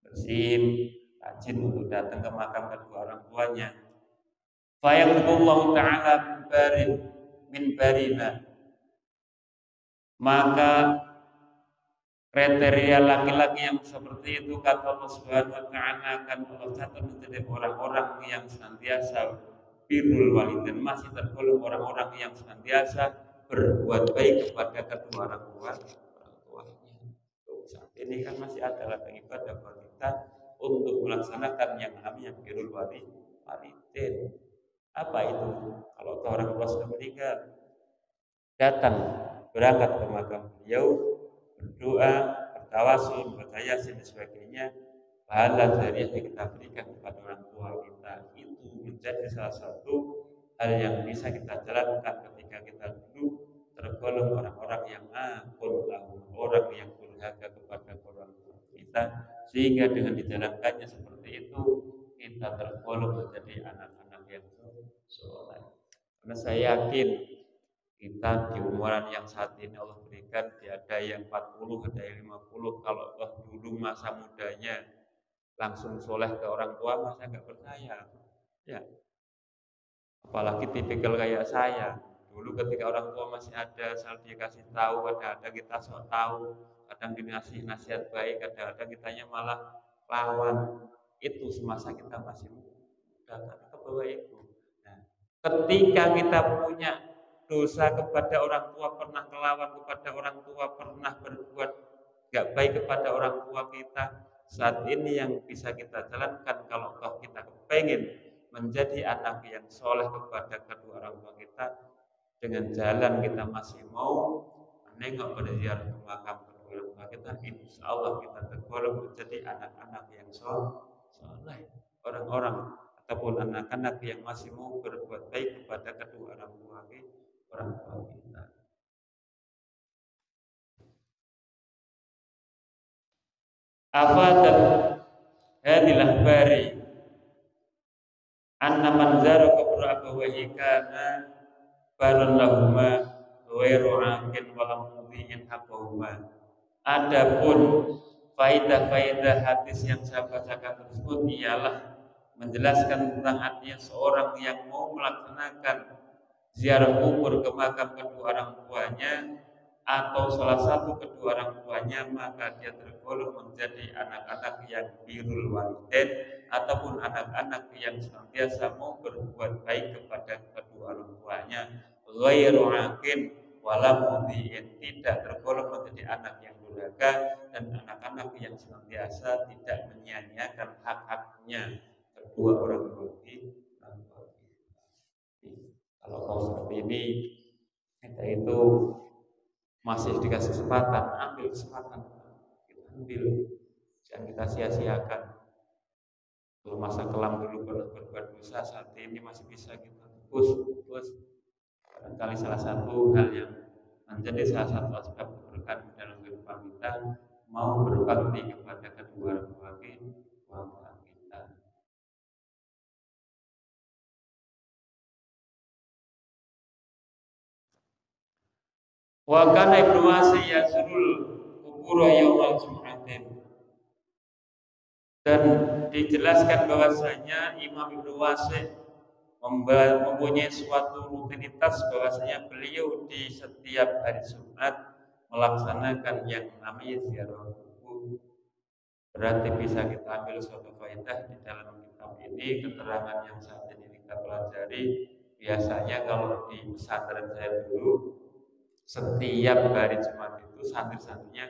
bersin, rajin untuk datang ke makam kedua orang tuanya. Fayaqulullahu ta'ala min barina. Maka kriteria laki-laki yang seperti itu kata Allah Subhanahu wa taala akan Allah catat menjadi orang-orang yang senantiasa birrul walidain, masih tergolong orang-orang yang senantiasa berbuat baik kepada kedua orang tuanya. Saat ini kan masih ada ladang ibadah buat kita untuk melaksanakan yang namanya birrul walidain. Apa itu? Kalau orang tua sudah meninggal, datang berangkat ke makam beliau, berdoa, bertawasul, membaca Yasin dan sebagainya, pahala dari yang kita berikan kepada orang tua kita itu menjadi salah satu hal yang bisa kita jalankan ketika kita dulu tergolong orang-orang yang orang yang durhaka kepada orang tua kita, sehingga dengan dijalankannya seperti itu kita tergolong menjadi anak-anak yang soleh. Karena saya yakin kita di umuran yang saat ini Allah berikan, ada yang 40, ada yang 50. Kalau Allah dulu masa mudanya langsung soleh ke orang tua, masa nggak percaya. Ya. Apalagi tipikal kayak saya. Dulu ketika orang tua masih ada, asal dia kasih tahu, kadang-kadang kita sok tahu, kadang dikasih nasihat baik, kadang-kadang kitanya malah lawan. Itu semasa kita masih muda, karena ke bawah itu. Nah, ketika kita punya dosa kepada orang tua, pernah melawan kepada orang tua, pernah berbuat gak baik kepada orang tua kita, saat ini yang bisa kita jalankan kalau kita kepengen menjadi anak yang soleh kepada kedua orang tua kita, dengan jalan kita masih mau menengok berziarah ke makam kedua orang tua kita, insya Allah kita tergolong menjadi anak-anak yang soleh, orang-orang ataupun anak-anak yang masih mau berbuat baik kepada kedua orang tua kita. Afadat hadhil akhbari anna man zara qabra abawayhi kana baran lahuma ghairu aqil wa lam yudhi'in haqqahuma. Adapun faidah-faidah hadis yang saya bacakan tersebut ialah menjelaskan tentang artinya seorang yang mau melaksanakan ziarah kubur ke makam kedua orang tuanya atau salah satu kedua orang tuanya, maka dia tergolong menjadi anak-anak yang birrul walidain ataupun anak-anak yang senantiasa mau berbuat baik kepada kedua orang tuanya, ghairu aqin wala mudhi'in, tidak tergolong menjadi anak yang durhaka dan anak-anak yang senantiasa tidak menyia-nyiakan hak-haknya kedua orang tua kita. Kalau kau seperti ini, kita itu masih dikasih kesempatan, ambil kesempatan, kita ambil, jangan kita sia-siakan. Kalau masa kelam dulu pernah berbuat dosa, saat ini masih bisa kita tebus. Barangkali salah satu hal yang menjadi salah satu aspek keberkahan dalam kehidupan kita, mau berbakti kepada kedua orang tua kita. Wa kana Ibnu Wasi yazurul kubura yaumal jum'atin. Dan dijelaskan bahwasanya Imam Ibnu Wasi mempunyai suatu rutinitas bahwasanya beliau di setiap hari Jumat melaksanakan yang namanya ziarah kubur. Berarti bisa kita ambil suatu faedah di dalam kitab ini, keterangan yang saat ini kita pelajari. Biasanya kalau di pesantren saya dulu, setiap hari Jumat itu santri-santrinya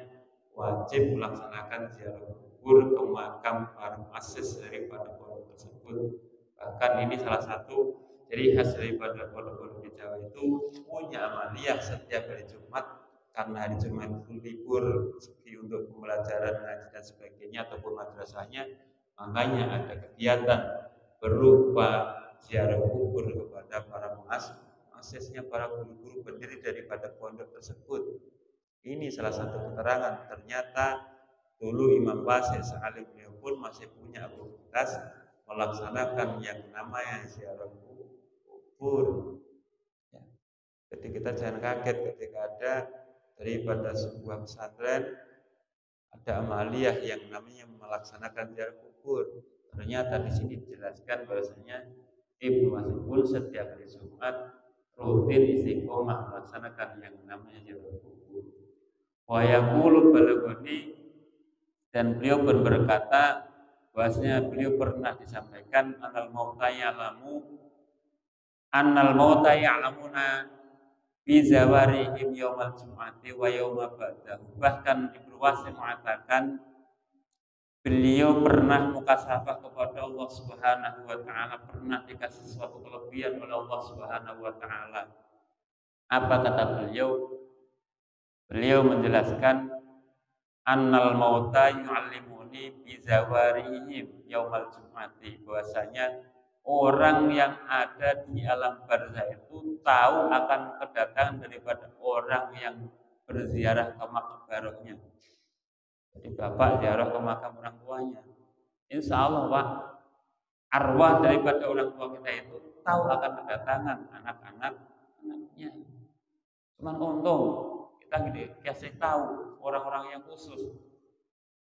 wajib melaksanakan ziarah kubur ke makam para muassis daripada pondok tersebut. Bahkan ini salah satu ciri khas daripada pondok-pondok di Jawa itu punya amaliyah setiap hari Jumat, karena hari Jumat itu libur segi untuk pembelajaran ngaji dan sebagainya ataupun madrasahnya, makanya ada kegiatan berupa ziarah kubur kepada para muassisnya, para guru-guru pendiri daripada pondok tersebut. Ini salah satu keterangan, ternyata dulu Imam Basir sealim beliau pun masih punya aktivitas melaksanakan yang namanya ziarah kubur. Ya. Jadi kita jangan kaget ketika ada daripada sebuah pesantren ada amaliyah yang namanya melaksanakan ziarah kubur. Ternyata di sini dijelaskan bahwasanya Ibnu Mas'ud pun setiap hari Jumat rutin istiqomah melaksanakan yang namanya ziarah kubur. Wa yaqulu balagoni, dan beliau pun berkata bahwasanya beliau pernah disampaikan annal mauta ya'lamuna bi zawarihim yaumal jum'ati wa yauma ba'dahu. Bahkan Ibnu Wasim mengatakan beliau pernah mukasafah kepada Allah Subhanahu wa taala, pernah dikasih suatu kelebihan oleh Allah Subhanahu wa taala. Apa kata beliau? Beliau menjelaskan annal mauta yu'allimuni bi zawarihim yaumal jum'ati, bahwasanya orang yang ada di alam barzah itu tahu akan kedatangan daripada orang yang berziarah ke makbarahnya. Jadi bapak ziarah ke makam orang tuanya, insya Allah Pak, arwah daripada orang tua kita itu tahu akan kedatangan anak-anaknya. Cuman untung kita dikasih tahu orang-orang yang khusus,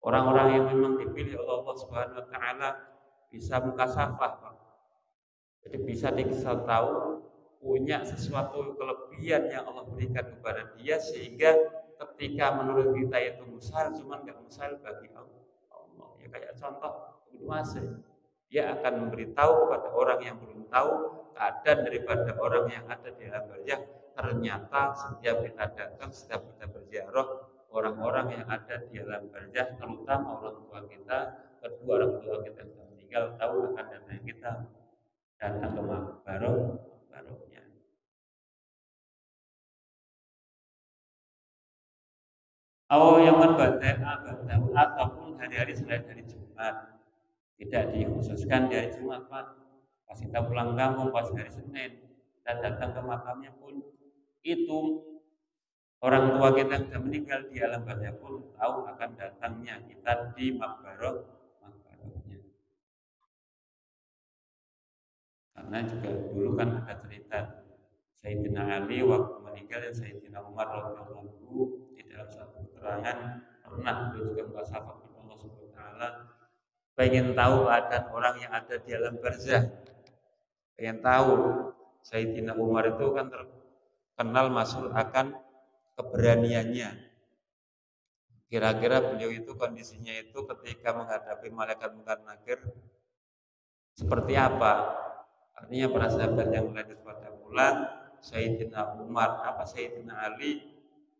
orang-orang yang memang dipilih oleh Allah Subhanahu wa taala bisa mukasafah, Pak. Jadi bisa dikasih tahu punya sesuatu kelebihan yang Allah berikan kepada dia, sehingga ketika menurut kita itu mustahil, cuman nggak mustahil bagi Allah. Ya kayak contoh Ibnu Mas'ud, dia akan memberitahu kepada orang yang belum tahu keadaan daripada orang yang ada di alam barzah. Ternyata setiap kita datang, setiap kita berziarah, orang-orang yang ada di alam barzah, terutama orang tua kita, kedua orang tua kita yang sudah meninggal, tahu akan datang kita datang ke makbarahnya. Yang berbeda ataupun hari-hari selain hari Jumat, tidak dikhususkan di hari Jumat, Pak. Pas kita pulang kampung, pas hari Senin kita datang ke makamnya pun, itu orang tua kita yang sudah meninggal di alam barzah pun tahu akan datangnya kita di makbarahnya. Karena juga dulu kan ada cerita Sayyidina Ali waktu meninggal dan Sayyidina Umar radhiyallahu anhu, di dalam satu keterangan pernah beliau juga mukasafah kepada Allah Subhanahu wa taala, pengen tahu keadaan orang yang ada di alam barzah. Pengen tahu, Sayyidina Umar itu kan terkenal masyhur akan keberaniannya. Kira-kira beliau itu kondisinya itu ketika menghadapi malaikat Munkar Nakir seperti apa? Artinya para sahabat yang lanjut pada pulang, Sayyidina Umar Sayyidina Ali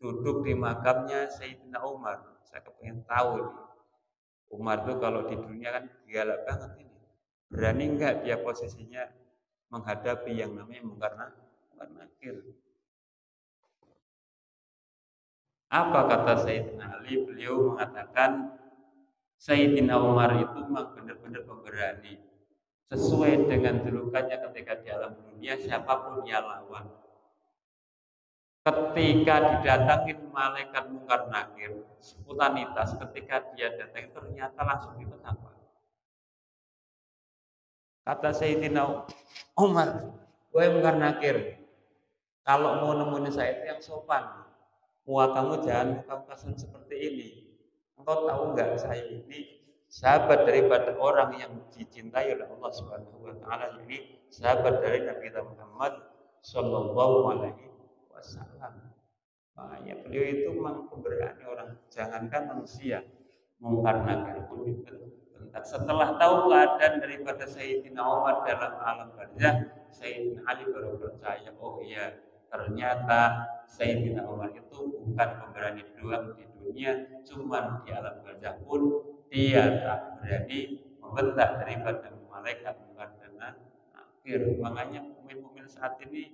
duduk di makamnya Sayyidina Umar. Saya pengen tahu nih, Umar itu kalau di dunia kan galak banget ini. Berani enggak dia posisinya menghadapi yang namanya Munkar Nakir? Apa kata Sayyidina Ali? Beliau mengatakan Sayyidina Umar itu memang benar-benar pemberani. Sesuai dengan julukannya ketika di alam dunia, siapapun ia lawan. Ketika didatangin malaikat Munkar Nakir, spontanitas ketika dia datang ternyata langsung ditangkap. Kata Sayyidina Umar, "Wahai Munkar Nakir, kalau mau nemuin saya itu yang sopan. Muka kamu jangan muka kesan seperti ini. Engkau tahu nggak saya ini sahabat daripada orang yang dicintai oleh Allah Subhanahu wa taala, ini sahabat dari Nabi kita Muhammad sallallahu alaihi wasallam. Makanya beliau itu memang pemberani orang, jangankan manusia, mungkar nakir pun dibentak. Setelah tahu keadaan daripada Sayyidina Umar dalam alam barzah, Sayyidina Ali baru percaya, oh iya, ternyata Sayyidina Umar itu bukan pemberani doang di dunia, cuman di alam barzah pun dia tak berani membentak daripada malaikat mungkar dan nakir. Makanya mukmin-mukmin saat ini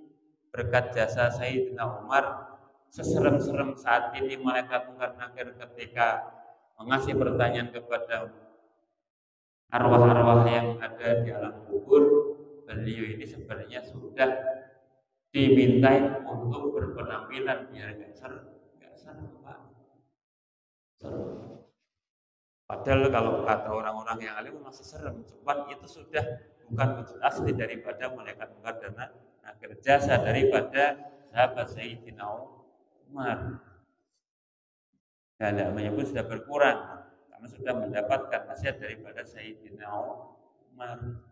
berkat jasa Sayyidina Umar, seserem-serem saat ini malaikat mungkar nakir ketika mengasih pertanyaan kepada arwah-arwah yang ada di alam kubur, beliau ini sebenarnya sudah dimintai untuk berpenampilan biar nggak serem, Pak. Serem. Padahal kalau kata orang-orang yang alim masih serem, cuman itu sudah bukan wujud asli daripada malaikat mungkar dan nakir, jasa daripada sahabat Sayyidina Umar. Dan namanya pun sudah berkurang karena sudah mendapatkan nasihat daripada Sayyidina Umar.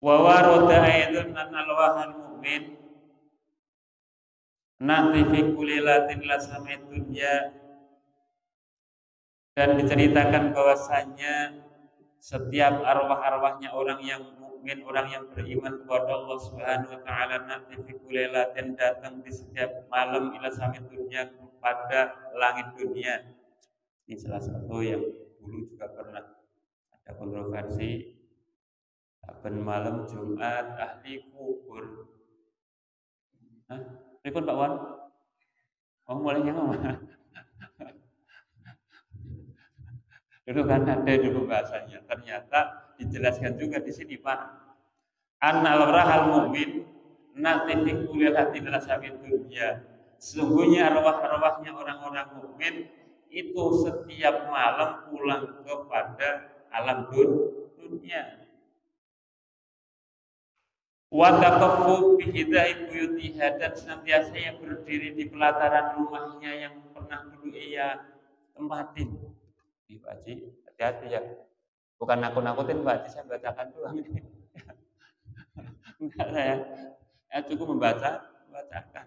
Wa warada aidun annal wahal mu'min nanti fi kulli latin la samai dunya, dan diceritakan bahwasanya setiap arwah-arwahnya orang yang mukmin, orang yang beriman kepada Allah Subhanahu wa taala, nanti fi kulli latin datang di setiap malam ila samai dunya, pada langit dunia. Ini salah satu yang dulu juga pernah ada kontroversi. Saben malam Jumat ahli kubur. Hah? Pripun Pak Wan? Oh, mulai yang mana? Dulu kan ada dulu bahasanya. Ternyata dijelaskan juga di sini Pak. Annal rahal mu'min nanti fi kulli latin ila samai dunya. Sesungguhnya arwah-arwahnya orang-orang mukmin itu setiap malam pulang kepada alam dunia. Wa taqaffu bi hidayah buyutiha, dan senantiasa yang berdiri di pelataran rumahnya yang pernah dulu ia tempatin. Nih Pak Haji, hati-hati ya. Bukan nakut-nakutin Pak Haji, saya bacakan doang ini. Enggak, saya cukup membacakan.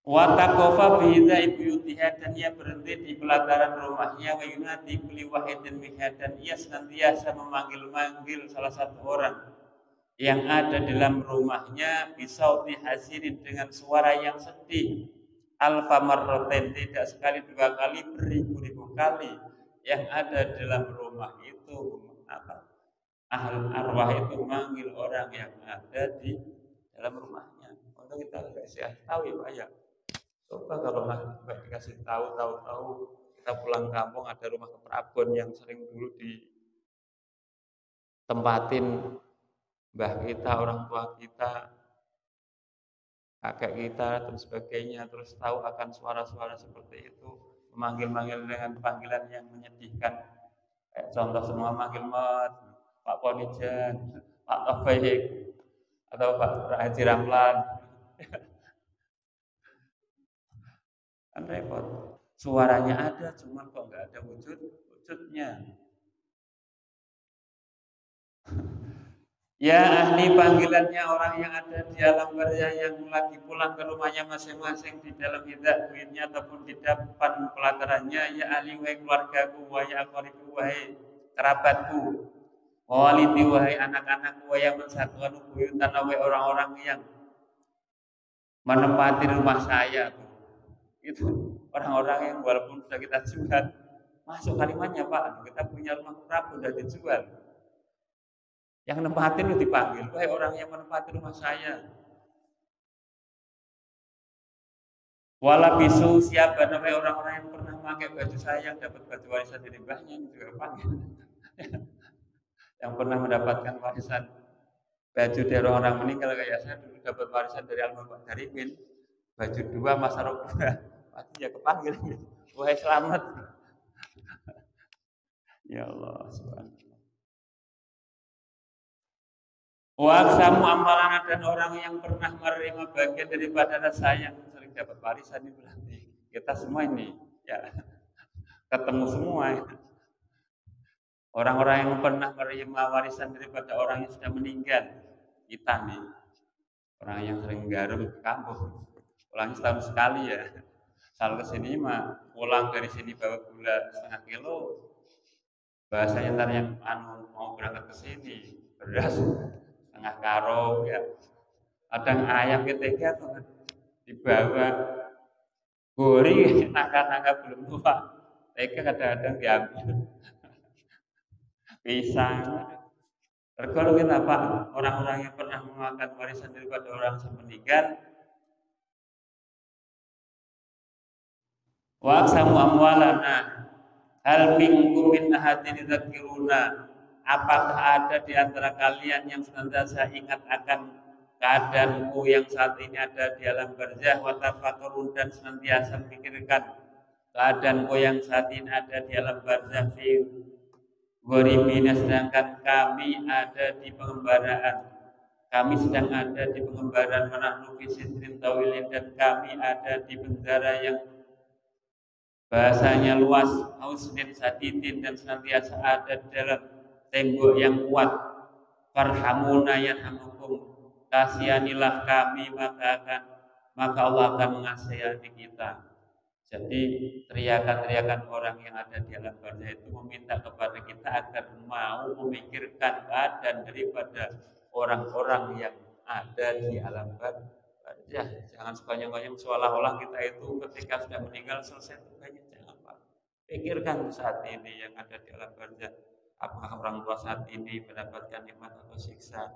Wa taqafa bi hidayah buyutiha, dan ia berhenti di pelataran rumahnya, wa yunadi kulli wahidin minha, dan ia senantiasa memanggil-manggil salah satu orang yang ada dalam rumahnya, bisauti hasirin, dengan suara yang sedih, alfa marroten, tidak sekali dua kali, beribu-ribu kali yang ada dalam rumah itu. Apa? Arwah itu manggil orang yang ada di dalam rumahnya. Untuk kita kasih tahu ya Pak ya. Coba kalau nggak dikasih tahu kita pulang kampung ada rumah keprabon yang sering dulu ditempatin mbah kita, orang tua kita, kakek kita, dan sebagainya, terus tahu akan suara-suara seperti itu, memanggil-manggil dengan panggilan yang menyedihkan. Kayak contoh semua manggil Mat, Pak Ponijan, Pak Taufik, atau Pak Haji Ramlan. Kan repot. Suaranya ada, cuman kok nggak ada wujudnya. Ya ahli panggilannya orang yang ada di alam barzah yang lagi pulang ke rumahnya masing-masing di dalam hidupnya ataupun di depan pelatarannya, ya ahli wahai keluargaku, wahai aqaribu, wahai kerabatku, walidi, wahai anak-anakku, wahai mensakanu buyutan, wahai orang-orang yang menempati rumah saya. Itu orang-orang yang walaupun sudah kita jual, masuk kalimatnya Pak, kita punya rumah Prabu sudah dijual. Yang nempatin itu dipanggil, wahai orang yang menempati rumah saya. Wala bisu, siapa namanya orang-orang yang pernah memakai baju saya, yang dapat baju warisan dari mbahnya, juga panggil. Yang pernah mendapatkan warisan baju dari orang meninggal kayak saya dulu dapat warisan dari almarhum Pak Darimin, baju 2 Mas Arok 2, pasti ya kepanggil. Wahai selamat. Ya Allah subhanallah. Waksamu amalan dan orang yang pernah menerima bagian daripada rasa yang sering dapat warisan ini berarti kita semua ini ya ketemu semua ya. Orang-orang yang pernah menerima warisan daripada orang yang sudah meninggal kita nih orang yang sering garuk ke kampung pulang setahun sekali ya selalu kesini mah pulang dari sini bawa gula setengah kilo bahasanya ntar yang mau berangkat ke sini beras setengah karung ya kadang ayam ketika tuh dibawa gori nangka-nangka belum tua tega kadang-kadang diambil pisang tergolong kita Pak orang-orang yang pernah memakan warisan daripada orang yang meninggal wa aksamu amwalana hal minkum min ahadin dzakiruna apakah ada di antara kalian yang senantiasa ingat akan keadaanmu yang saat ini ada di alam barzah wa tafakkarun dan senantiasa memikirkan keadaanmu yang saat ini ada di alam barzah fi gharimina sedangkan kami ada di pengembaraan kami sedang ada di pengembaraan menahnu fi sidrin tawilin dan kami ada di penjara yang bahasanya luas ausnin sadidin dan senantiasa ada di dalam tembok yang kuat farhamuna yarhamukum kasihanilah kami maka Allah akan mengasihani kita jadi teriakan-teriakan orang yang ada di alam barzah itu meminta kepada kita agar mau memikirkan keadaan daripada orang-orang yang ada di alam barzah jangan sekonyong-konyong seolah-olah kita itu ketika sudah meninggal selesai tugasnya jangan Pak pikirkan saat ini yang ada di alam barzah apakah orang tua saat ini mendapatkan nikmat atau siksa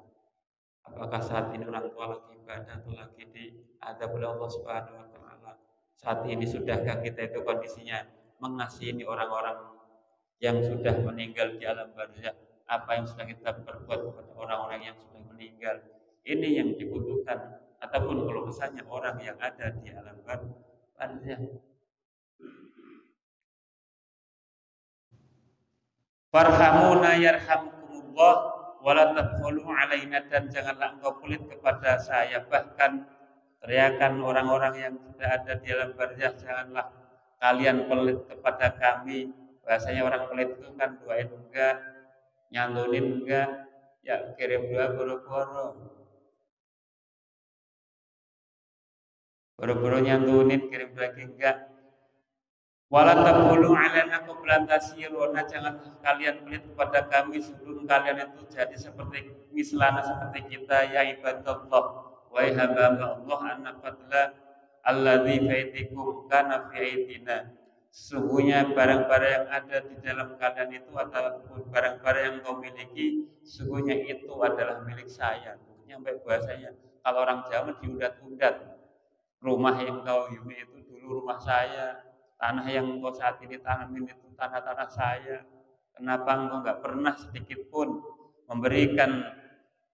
apakah saat ini orang tua lagi ibadah atau lagi diadab oleh Allah Subhanahu wa taala saat ini sudahkah kita itu kondisinya mengasihani orang-orang yang sudah meninggal di alam barzah apa yang sudah kita perbuat kepada orang-orang yang sudah meninggal ini yang dibutuhkan ataupun kalau kesannya orang yang ada di alam barzah. Farhamuna yarhamkumullah wala tadkhulu alaina dan janganlah engkau pelit kepada saya bahkan teriakan orang-orang yang sudah ada di alam barzah janganlah kalian pelit kepada kami bahasanya orang pelit itu kan doain enggak nyantunin enggak ya kirim doa boro-boro nyantunin kirim lagi enggak wala taqulu alana qablan tasiruna jangan kalian pelit kepada kami sebelum kalian itu jadi seperti mislana seperti kita ya ibadallah wa hamba Allah anna fadla alladzi faitikum kana fi aidina sesungguhnya barang-barang yang ada di dalam kalian itu ataupun barang-barang yang kau miliki sesungguhnya itu adalah milik saya nyampe bahasanya kalau orang Jawa diundat-undat rumah yang kau huni itu dulu rumah saya tanah yang engkau saat ini tanamin itu tanah-tanah saya kenapa engkau nggak pernah sedikit pun memberikan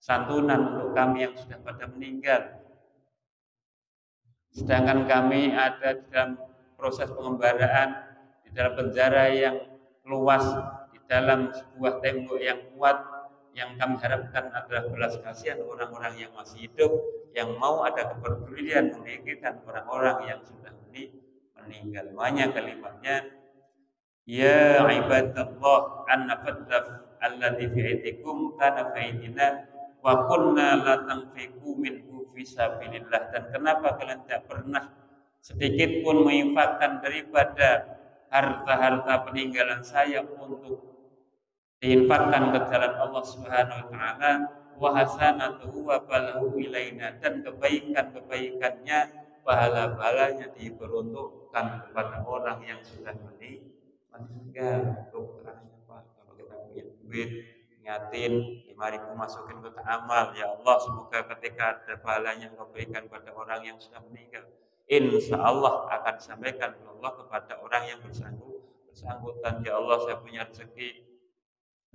santunan untuk kami yang sudah pada meninggal sedangkan kami ada di dalam proses pengembaraan di dalam penjara yang luas di dalam sebuah tembok yang kuat yang kami harapkan adalah belas kasihan orang-orang yang masih hidup yang mau ada kepedulian memikirkan orang-orang yang sudah meninggal. Banyak kalimatnya ya ibadallah anna fadlaf alladzi fi aidikum kana fi aidina wa kunna la tanfiqu minhu fi sabilillah dan kenapa kalian tidak pernah sedikit pun menginfakkan daripada harta-harta peninggalan saya untuk diinfakkan ke jalan Allah Subhanahu wa taala wa hasanatuhu wa balahu ilaina dan kebaikan-kebaikannya pahala-pahalanya diperuntukkan kepada orang yang sudah meninggal. Ukurannya Pak, kalau kita punya duit nyatin 5.000 masukin ke amal ya Allah semoga ketika ada pahalanya Engkau berikan pada orang yang sudah meninggal insya Allah akan disampaikan oleh Allah kepada orang yang bersangkutan ya Allah saya punya rezeki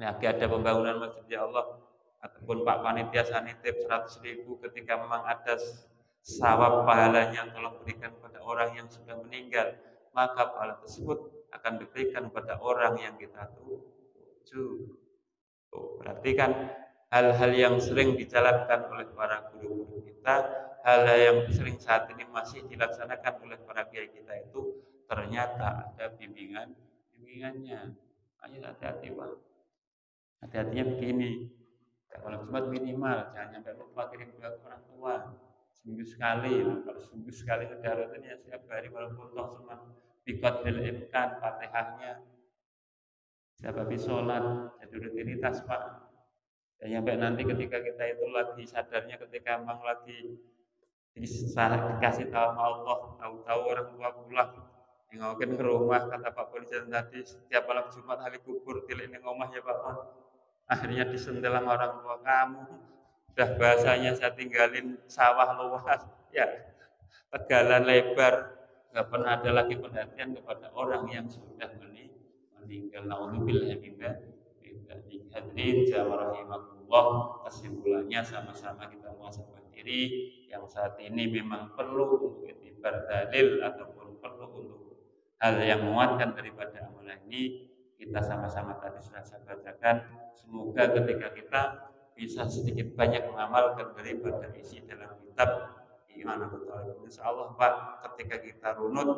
lagi ada pembangunan masjid ya Allah ataupun Pak Panitia Sanitip 100.000 ketika memang ada sawab pahalanya tolong berikan kepada orang yang sudah meninggal maka pahala tersebut akan diberikan kepada orang yang kita tuju berarti kan hal-hal yang sering dijalankan oleh para guru-guru kita, hal yang sering saat ini masih dilaksanakan oleh para kiai kita itu ternyata ada bimbingannya. Ayo hati-hati Pak. Hati-hatinya begini. Kalau Jumat minimal jangan sampai lupa kirim doa ke orang tua seminggu sekali. Kalau seminggu sekali kedaruratan ya setiap hari walaupun toh cuma bikot bil imkan Fatihahnya. Siapa sholat jadi rutinitas Pak. Dan sampai nanti ketika kita itu lagi sadarnya ketika memang lagi dikasih tahu sama Allah, tahu-tahu orang tua pulang ngokin ke rumah, kata Pak Polisi tadi setiap malam Jumat hari kubur tilik ini ngomah ya Pak Pon. Akhirnya disentil sama orang tua, kamu udah bahasanya saya tinggalin sawah luas ya, tegalan lebar, nggak pernah ada lagi perhatian kepada orang yang sudah meninggal. Naudzubillah min dzalik. Hadirin jamaah rahimakumullah, kesimpulannya sama-sama kita muhasabah diri yang saat ini memang perlu untuk itibar dalil ataupun perlu untuk hal yang menguatkan daripada amalan ini. Kita sama-sama tadi sudah saya bacakan. Semoga ketika kita bisa sedikit banyak mengamalkan daripada isi dalam kitab Iman Al-Talib. Insya Allah Pak, ketika kita runut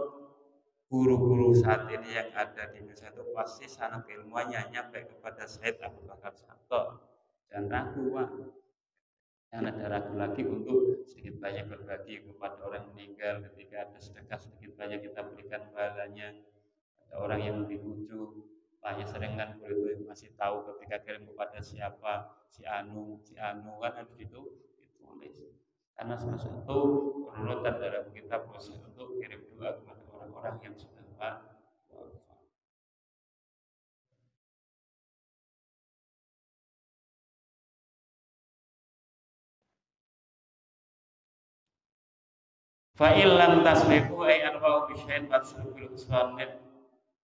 guru-guru saat ini yang ada di Indonesia itu pasti sangat ilmuannya nyampe kepada Said Abu Bakar Sabto. Jangan ragu Pak, jangan ada ragu lagi untuk sedikit banyak berbagi kepada orang meninggal. Ketika ada sedekah sedikit banyak kita berikan pahalanya. Ada orang yang dibujuk, hanya sering kan itu masih tahu ketika kirim kepada siapa, si Anu kan harus ditulis. Karena salah satu urutan dalam kita proses untuk kirim doa kepada orang-orang yang sudah wafat. Fa illam tasrifu ay arba'u bisyai'in fasrifu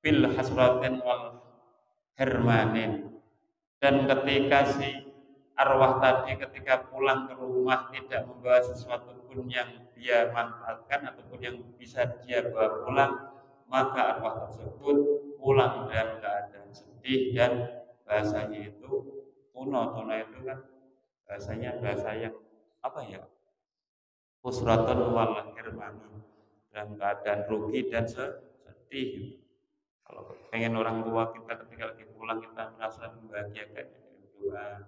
bil hasratin wal hermanin. Dan ketika si arwah tadi ketika pulang ke rumah tidak membawa sesuatu pun yang dia manfaatkan ataupun yang bisa dia bawa pulang, maka arwah tersebut pulang dalam keadaan sedih. Dan bahasanya itu tuna itu kan bahasanya bahasa yang apa ya, usratun wal hermanin, dalam keadaan rugi dan sedih. Kalau pengen orang tua kita ketika lagi pulang kita merasa membahagiakan, doa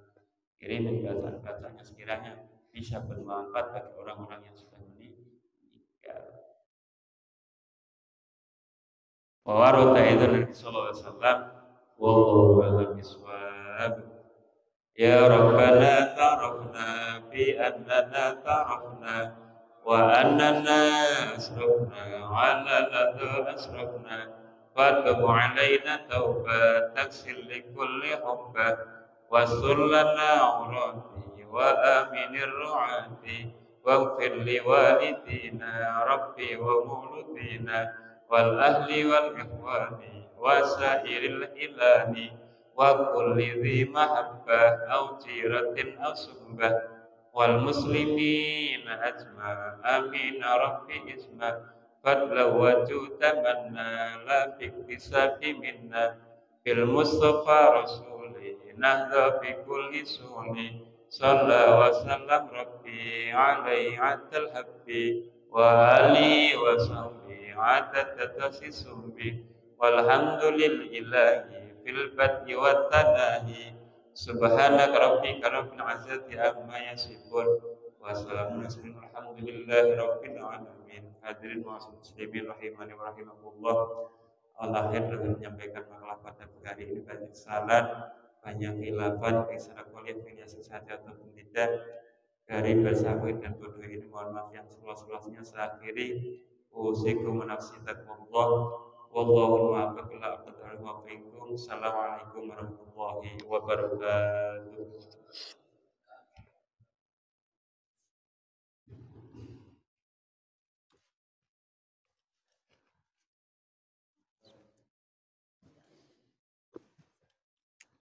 kirimin bacaan-bacanya sekiranya bisa bermanfaat bagi orang-orang yang sudah meninggal. Wa warada itu Nabi sallallahu alaihi wasallam, wallahu a'lam bishawab. Ya Rabbana ta'rafna bi annana ta'rafna wa annana asrafna ala ladha asrafna fatub alaina tauba taksil likulli hubbah wasur lana urati wa aminir ru'ati waghfir li walidina rabbi wa muludina wal ahli wal ikhwani wa sairil ilani wa kulli dhi mahabbah au jiratin au sumbah wal muslimina ajma amin rabbi isma fadla wa jutamanna la biktisabi minna bil mustafa rasuli nahda bi kulli suni salla wa sallam rabbi alaihi atal habbi wa ali wa sahbi atat tasisumbi walhamdulillahi fil bad'i wat tanahi subhanaka rabbika rabbil izzati amma yasifun wa salamun alhamdulillahi rabbil alamin. Hadirin muslimin rahimani wa rahimakumullah. Allah akhir menyampaikan makalah pada hari ini banyak kesalahan, banyak khilafan, kisah kuliah sesat ataupun tidak dari bersama dan bodoh ini. Mohon maaf yang seluas-luasnya. Saya akhiri usikum menafsi taqwallah wallahu muwaffiq ila aqwamil muwaffiqin. Assalamualaikum warahmatullahi wabarakatuh.